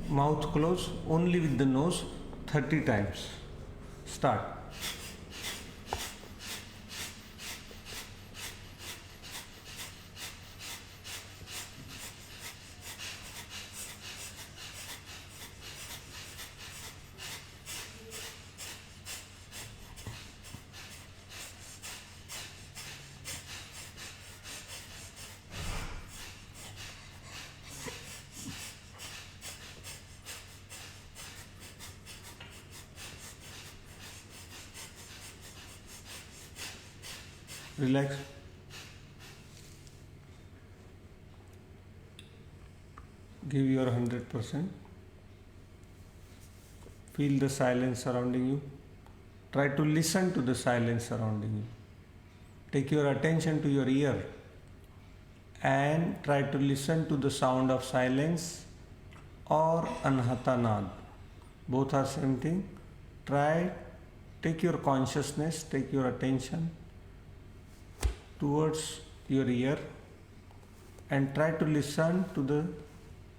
Mouth close, only with the nose 30 times. Start. Relax. Give your 100%. Feel the silence surrounding you. Try to listen to the silence surrounding you. Take your attention to your ear and try to listen to the sound of silence or anhata nad. Both are same thing. Take your consciousness, take your attention towards your ear and try to listen to the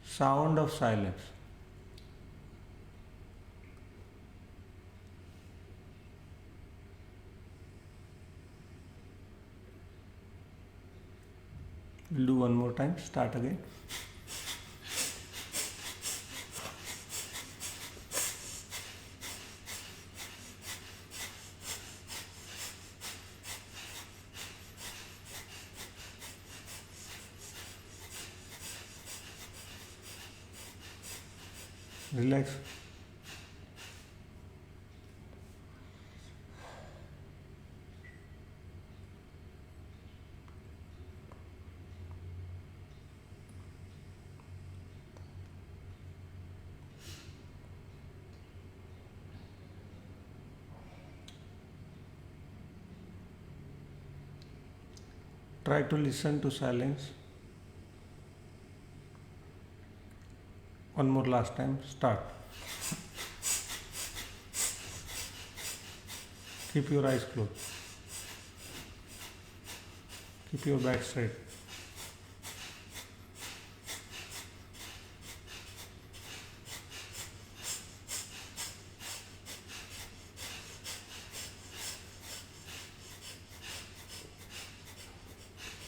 sound of silence. We'll do one more time. Start again. Relax. Try to listen to silence. One more last time. Start. Keep your eyes closed. Keep your back straight.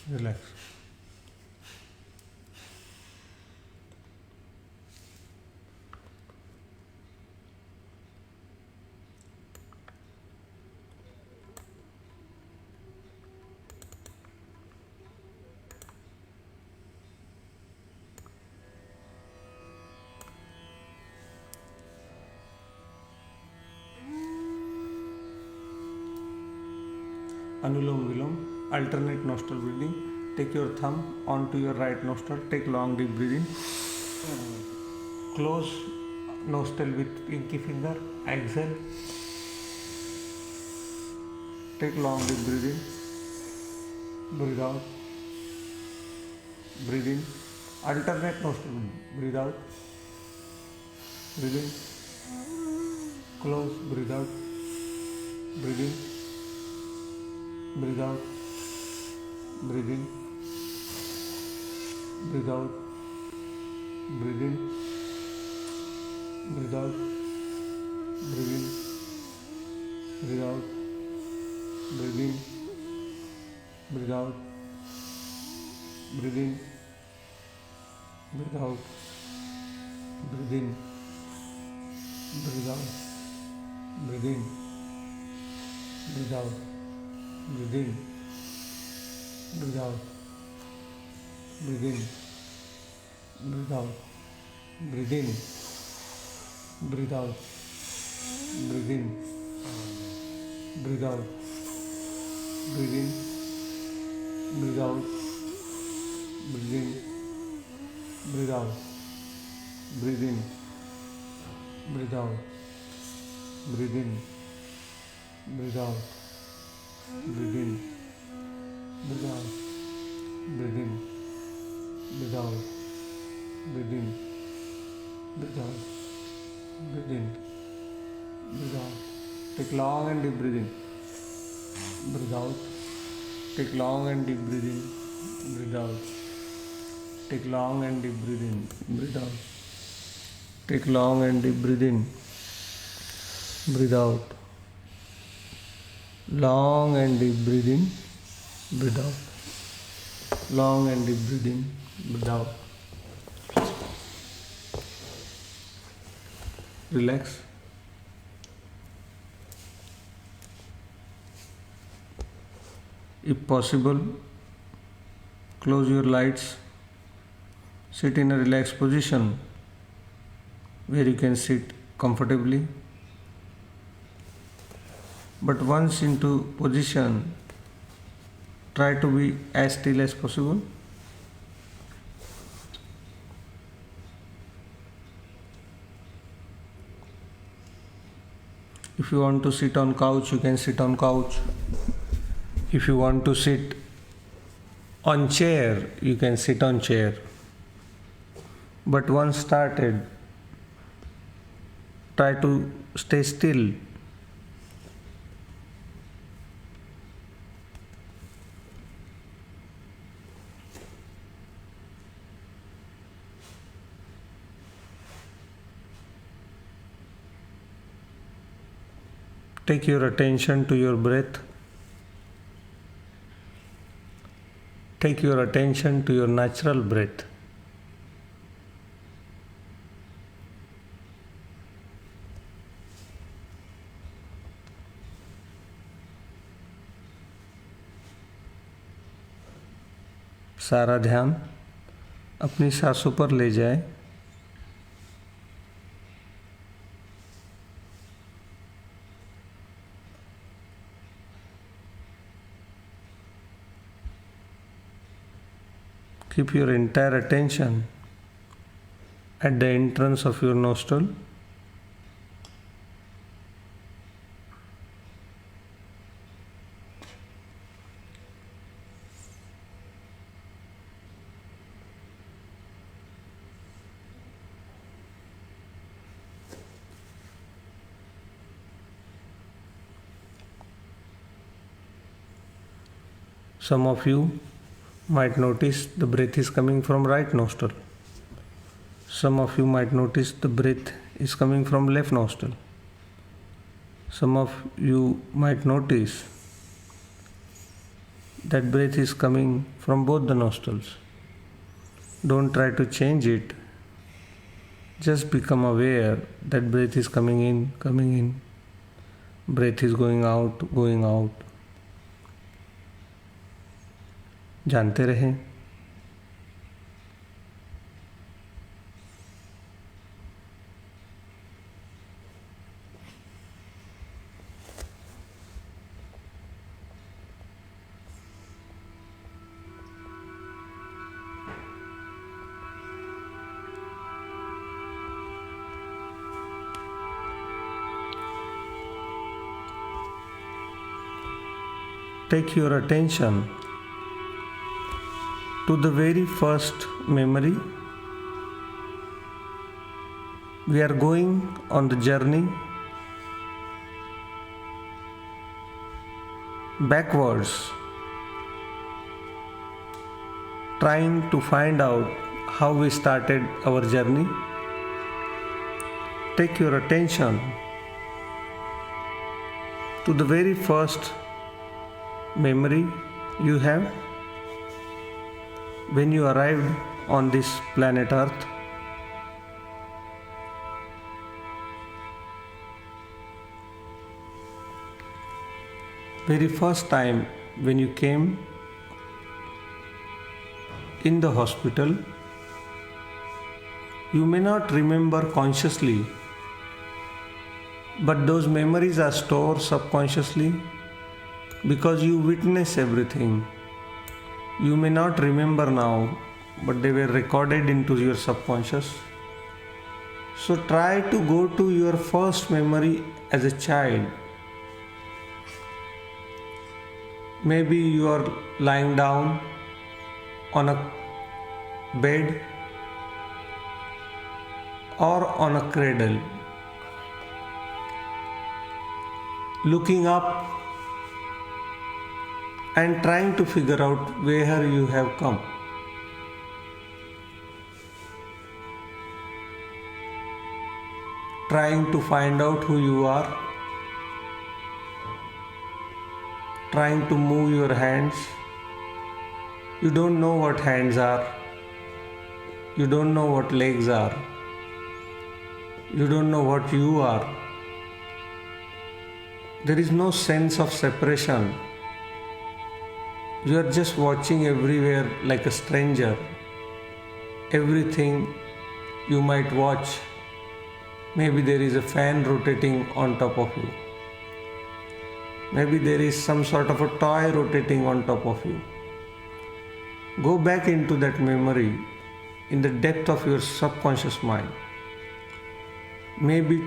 Relax. Anulom Vilom, alternate nostril breathing. Take your thumb onto your right nostril. Take long deep breathing. Close nostril with pinky finger. Exhale. Take long deep breathing. Breathe out. Breathe in. Alternate nostril. Breathe out. Breathe in. Close. Breathe out. Breathe in. Breathe out. Breathe in. Breathe out. Breathe in. Breathe out. Breathe in. Breathe out. Breathe in. Breathe out. Breathe in. Breathe out. Breathe in. Breathe out. Breathe in. Breathe out. Breathe in. Breathe out. Breathe in. breathe out, breathe in, breathe out, breathe in, breathe out, breathe in, breathe out, breathe in, breathe out, breathe in, breathe out, breathe in, breathe out, breathe in, breathe out, breathe in, breathe out, breathe in, breathe out, breathe in, breathe out. Take long and deep breathing. Breathe out. Take long and deep breathing. Breathe out. Take long and deep breathing. Breathe out. Take long and deep breathing. Breathe out. Long and deep breathing. Breathe out. Long and deep breathing. Breathe out. Relax. If possible, close your lights. Sit in a relaxed position where you can sit comfortably. But once into position, try to be as still as possible. If you want to sit on couch, you can sit on couch. If you want to sit on chair, you can sit on chair. But once started, try to stay still. Take your attention to your breath. Take your attention to your natural breath. सारा ध्यान अपनी सांसों पर ले जाए. Keep your entire attention at the entrance of your nostril. Some of you might notice the breath is coming from right nostril. Some of you might notice the breath is coming from left nostril. Some of you might notice that breath is coming from both the nostrils. Don't try to change it. Just become aware that breath is coming in, coming in. Breath is going out, going out. जानते रहें. Take your attention to the very first memory. We are going on the journey backwards, trying to find out how we started our journey. Take your attention to the very first memory you have when you arrived on this planet Earth. Very first time when you came in the hospital You may not remember consciously, but those memories are stored subconsciously because you witness everything. You may not remember now, but they were recorded into your subconscious. So try to go to your first memory as a child. Maybe you are lying down on a bed or on a cradle, looking up and trying to figure out where you have come. Trying to find out who you are, trying to move your hands. You don't know what hands are, you don't know what legs are, you don't know what you are. There is no sense of separation. You are just watching everywhere like a stranger. Everything you might watch. Maybe there is a fan rotating on top of you. Maybe there is some sort of a toy rotating on top of you. Go back into that memory in the depth of your subconscious mind. Maybe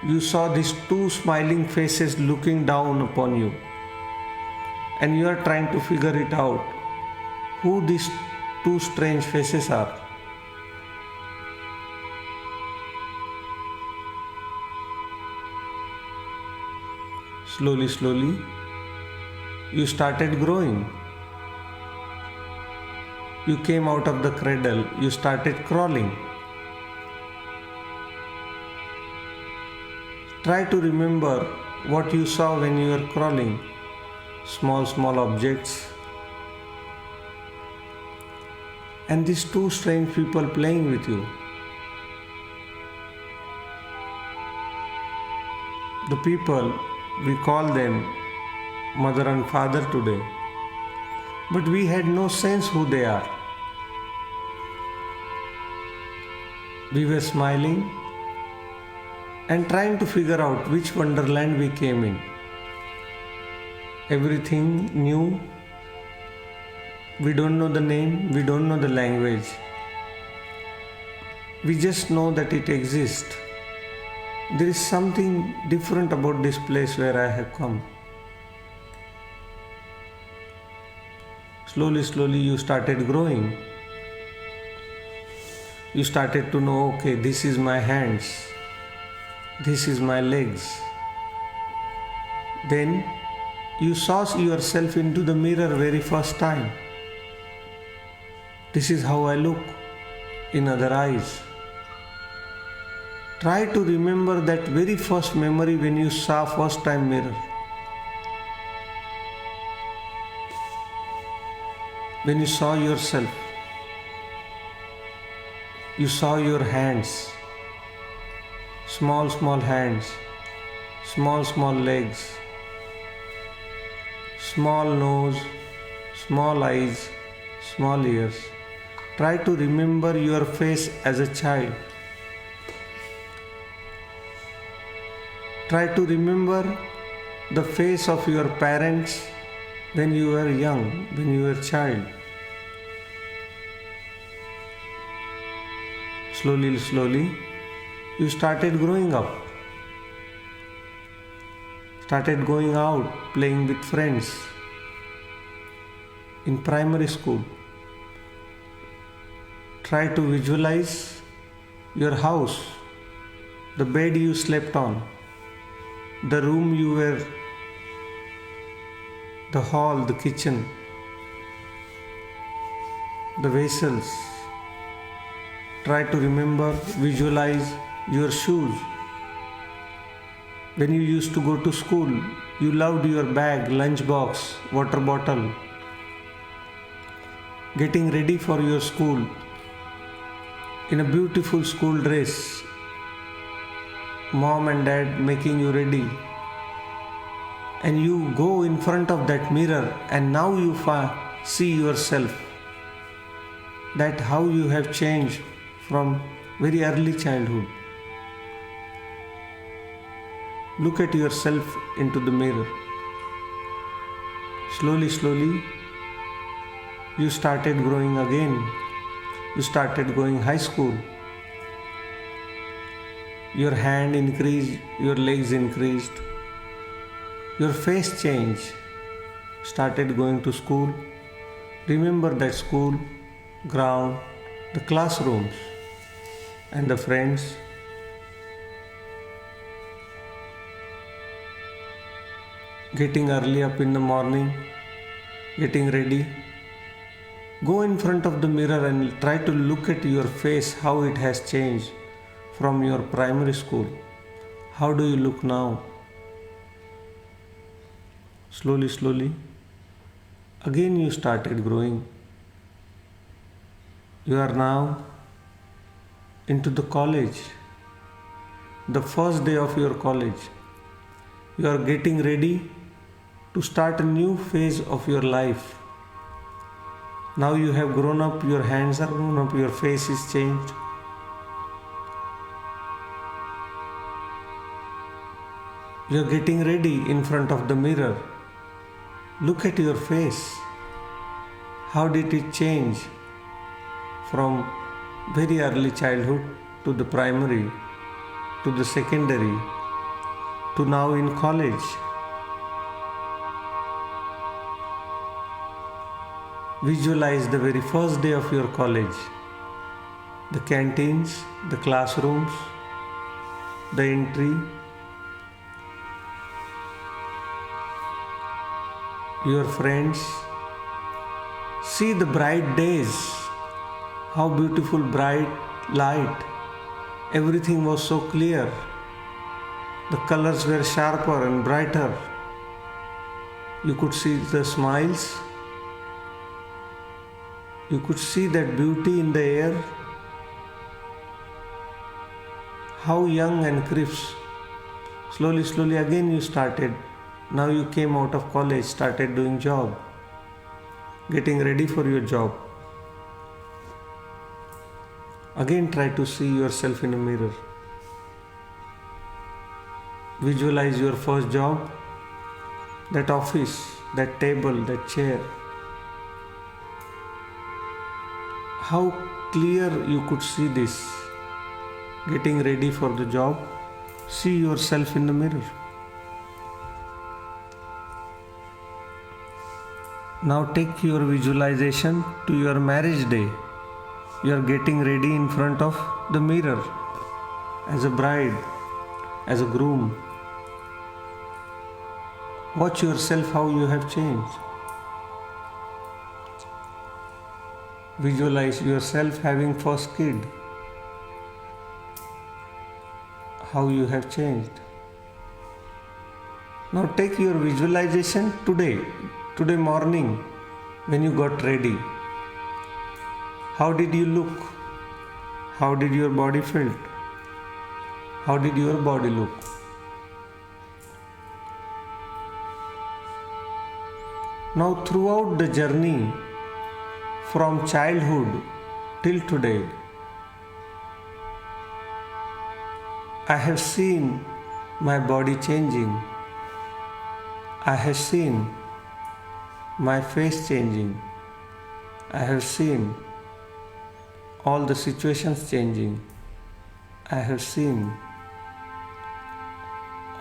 you saw these two smiling faces looking down upon you, and you are trying to figure it out who these two strange faces are. Slowly, slowly, you started growing. You came out of the cradle, you started crawling. Try to remember what you saw when you were crawling. Small objects. And these two strange people playing with you. The people, we call them mother and father today. But we had no sense who they are. We were smiling and trying to figure out which wonderland we came in. Everything new. We don't know the name, we don't know the language. We just know that it exists. There is something different about this place where I have come. Slowly, slowly you started growing. You started to know, okay, this is my hands, this is my legs. Then you saw yourself into the mirror very first time. This is how I look in other eyes. Try to remember that very first memory when you saw first time mirror. When you saw yourself, you saw your hands, small hands, small legs, small nose, small eyes, small ears. Try to remember your face as a child. Try to remember the face of your parents when you were young, when you were a child. Slowly, slowly, you started growing up. Started going out, playing with friends in primary school. Try to visualize your house, the bed you slept on, the room you were, the hall, the kitchen, the vessels. Try to remember, visualize your shoes. When you used to go to school, you loved your bag, lunch box, water bottle, getting ready for your school in a beautiful school dress, mom and dad making you ready, and you go in front of that mirror and now you see yourself, that how you have changed from very early childhood. Look at yourself into the mirror. Slowly, slowly, you started growing again. You started going high school. Your hand increased, your legs increased, your face changed. Started going to school. Remember that school, ground, the classrooms, and the friends. Getting early up in the morning, getting ready. Go in front of the mirror and try to look at your face, how it has changed from your primary school. How do you look now? Slowly, slowly, again you started growing. You are now into the college, the first day of your college. You are getting ready to start a new phase of your life. Now you have grown up, your hands are grown up, your face is changed. You are getting ready in front of the mirror. Look at your face. How did it change from very early childhood to the primary, to the secondary, to now in college? Visualize the very first day of your college. The canteens, the classrooms, the entry, your friends. See the bright days, how beautiful bright light. Everything was so clear. The colors were sharper and brighter. You could see the smiles. You could see that beauty in the air. How young and crisp. Slowly, slowly again you started. Now you came out of college, started doing job, getting ready for your job. Again try to see yourself in a mirror. Visualize your first job, that office, that table, that chair. How clear you could see this. Getting ready for the job, see yourself in the mirror. Now take your visualization to your marriage day. You are getting ready in front of the mirror as a bride, as a groom. Watch yourself how you have changed. Visualize yourself having first kid. How you have changed. Now take your visualization today morning when you got ready. How did you look? How did your body feel? How did your body look? Now throughout the journey from childhood till today, I have seen my body changing. I have seen my face changing. I have seen all the situations changing. I have seen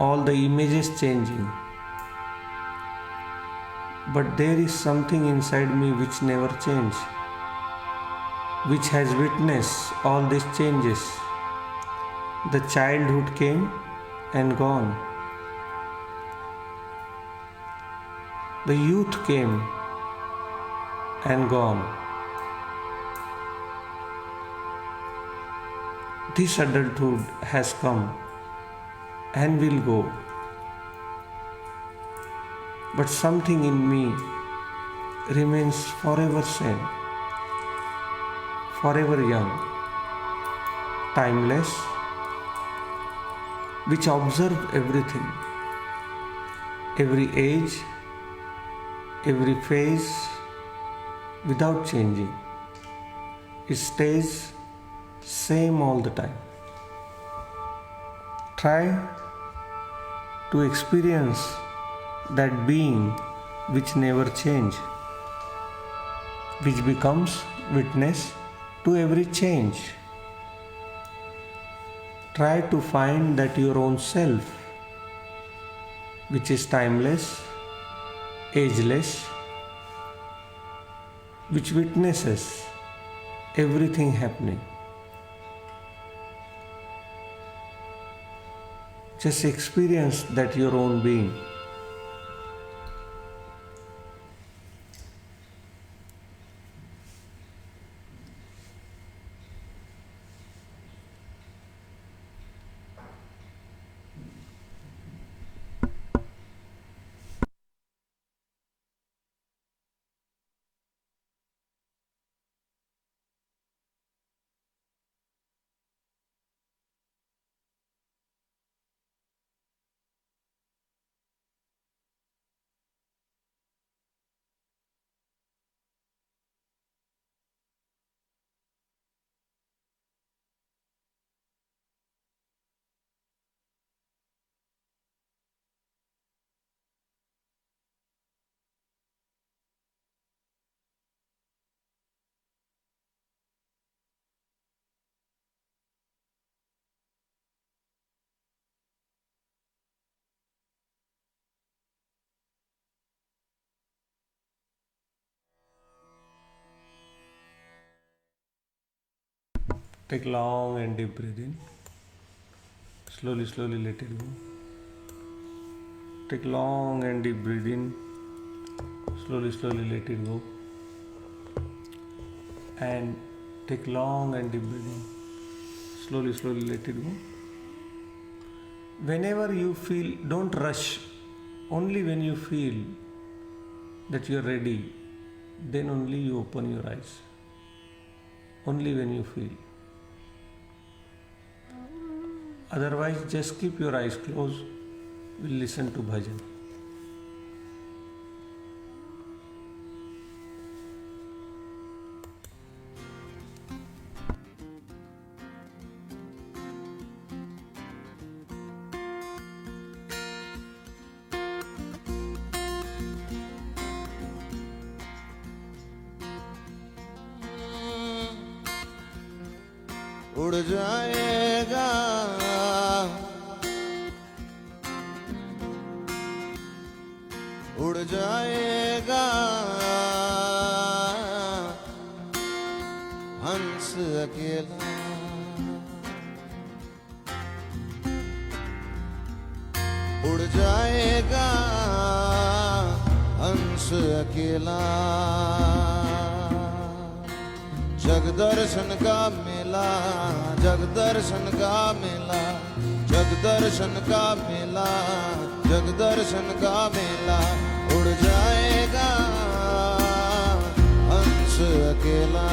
all the images changing. But there is something inside me which never changed, which has witnessed all these changes. The childhood came and gone. The youth came and gone. This adulthood has come and will go. But something in me remains forever same, forever young, timeless, which observe everything, every age, every phase without changing. It stays same all the time. Try to experience that being which never change, which becomes witness to every change. Try to find that your own self, which is timeless, ageless, which witnesses everything happening. Just experience that your own being. Take long and deep breath in. Slowly, slowly let it go. Take long and deep breath in. Slowly, slowly let it go. And take long and deep breath in. Slowly, slowly let it go. Whenever you feel, don't rush. Only when you feel that you are ready, then only you open your eyes. Only when you feel. Otherwise, just keep your eyes closed. We'll listen to bhajan. उड़ जाएगा उड़ जाएगा हंस अकेला उड़ जाएगा हंस अकेला जग दर्शन का मेला जग दर्शन का मेला जग दर्शन का मेला जग दर्शन का मेला उड़ जाएगा हंस अकेला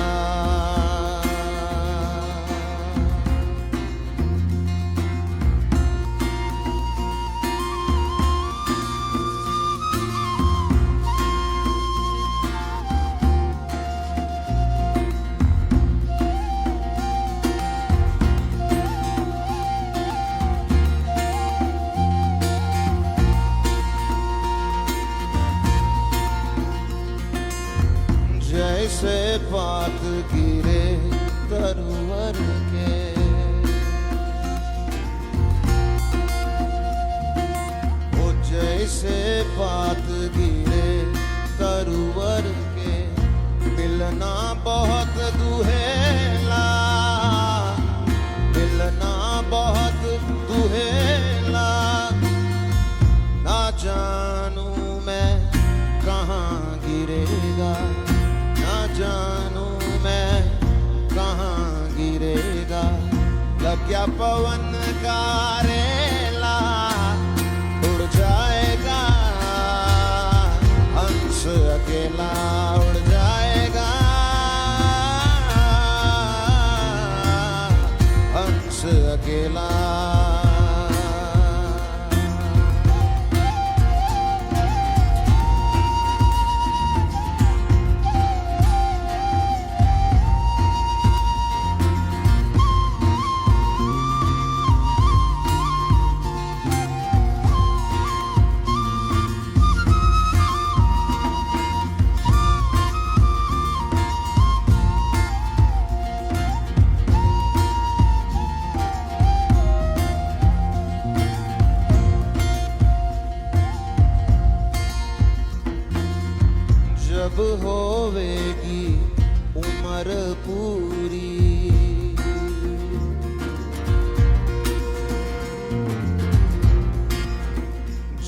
जैसे पात गिरे तरुवर के वो जैसे पात गिरे तरुवर के मिलना बहुत दुहेला मिलना बहुत दुहेला ना जानू मैं कहाँ गिरेगा जानू मैं कहाँ गिरेगा लग्या पवन का रेला उड़ जाएगा हंस अकेला उड़ जाएगा हंस अकेला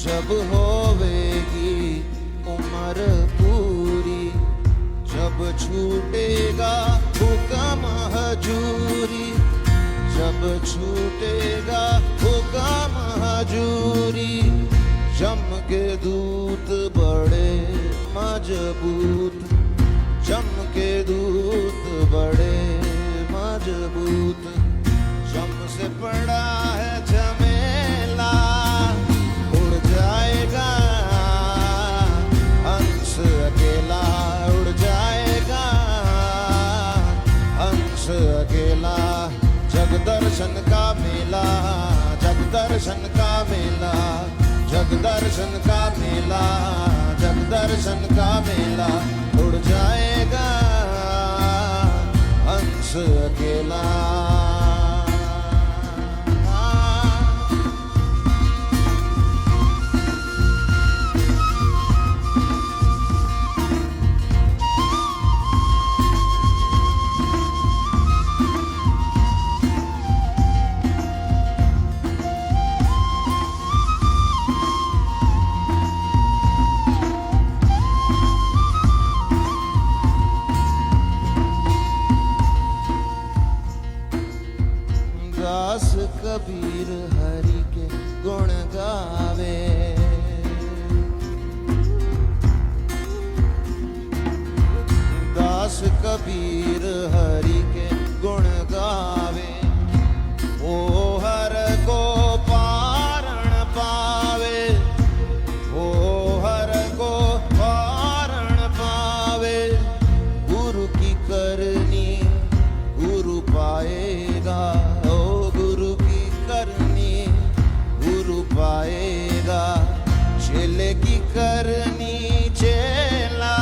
जब होवेगी उम्र पूरी, जब छूटेगा हुक्म हजूरी, जब छूटेगा हुक्म हजूरी, जम के दूत बड़े मजबूत, जम के दूत बड़े मजबूत, जम से पड़ा है झमेला, उड़ जाएगा हंस अकेला, उड़ जाएगा हंस अकेला। जग दर्शन का मेला, जग दर्शन का मेला, जग दर्शन का मेला, जग दर्शन का मेला, उड़ जाएगा हंस अकेला। दास कबीर हरि के गुण गावे, दास कबीर हरि के गुण गावे, ओ हर को पारण पावे, ओ हर को पारण पावे। गुरु की करनी गुरु पाएगा, पाएगा। चेले की करनी चेला,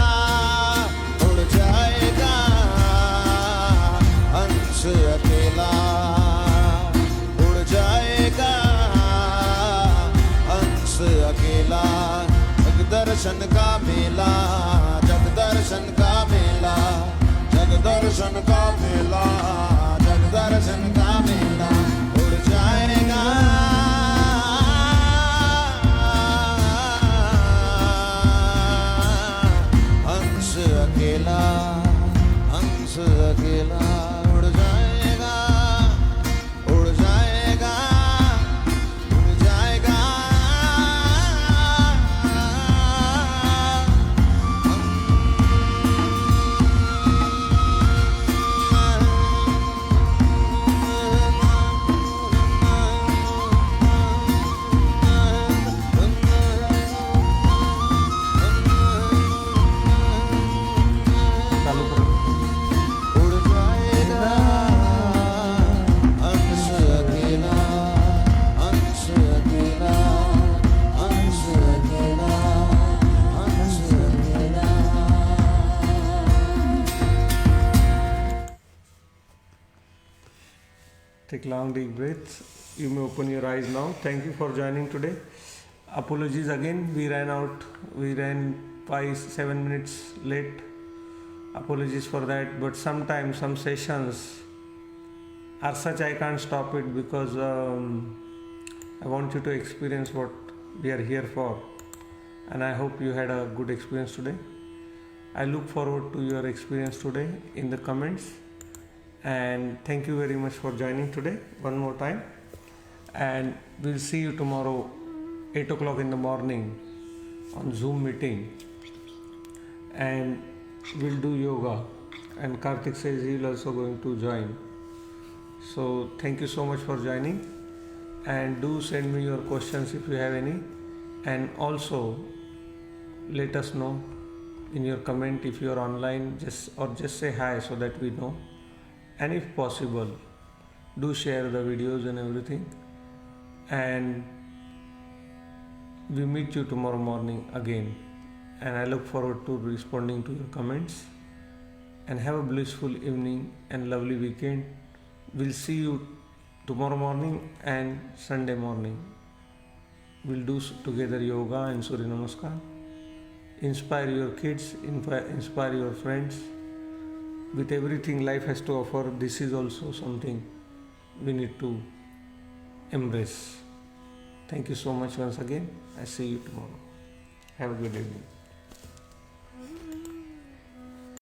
उड़ जाएगा हंस अकेला, उड़ जाएगा हंस अकेला। जग दर्शन का मेला, जग दर्शन का मेला, जग दर्शन का मेला, जग दर्शन का मेला, उड़ जाएगा अकेला, हंस अकेला, उड़ जाएगा, उड़ जाएगा, उड़ जाएगा। Take long deep breaths. You may open your eyes now. Thank you for joining today. Apologies again. We ran 7 minutes late. Apologies for that. But sometimes some sessions are such I can't stop it because I want you to experience what we are here for. And I hope you had a good experience today. I look forward to your experience today in the comments. And thank you very much for joining today one more time, and we'll see you tomorrow 8 o'clock in the morning on Zoom meeting, and we'll do yoga, and Karthik says he'll also going to join. So thank you so much for joining, and do send me your questions if you have any, and also let us know in your comment if you are online, just say hi so that we know. And if possible, do share the videos and everything. And we meet you tomorrow morning again. And I look forward to responding to your comments. And have a blissful evening and lovely weekend. We'll see you tomorrow morning and Sunday morning. We'll do together yoga and Surya Namaskar. Inspire your kids, inspire your friends. With everything life has to offer, this is also something we need to embrace. Thank you so much once again. I see you tomorrow. Have a good evening.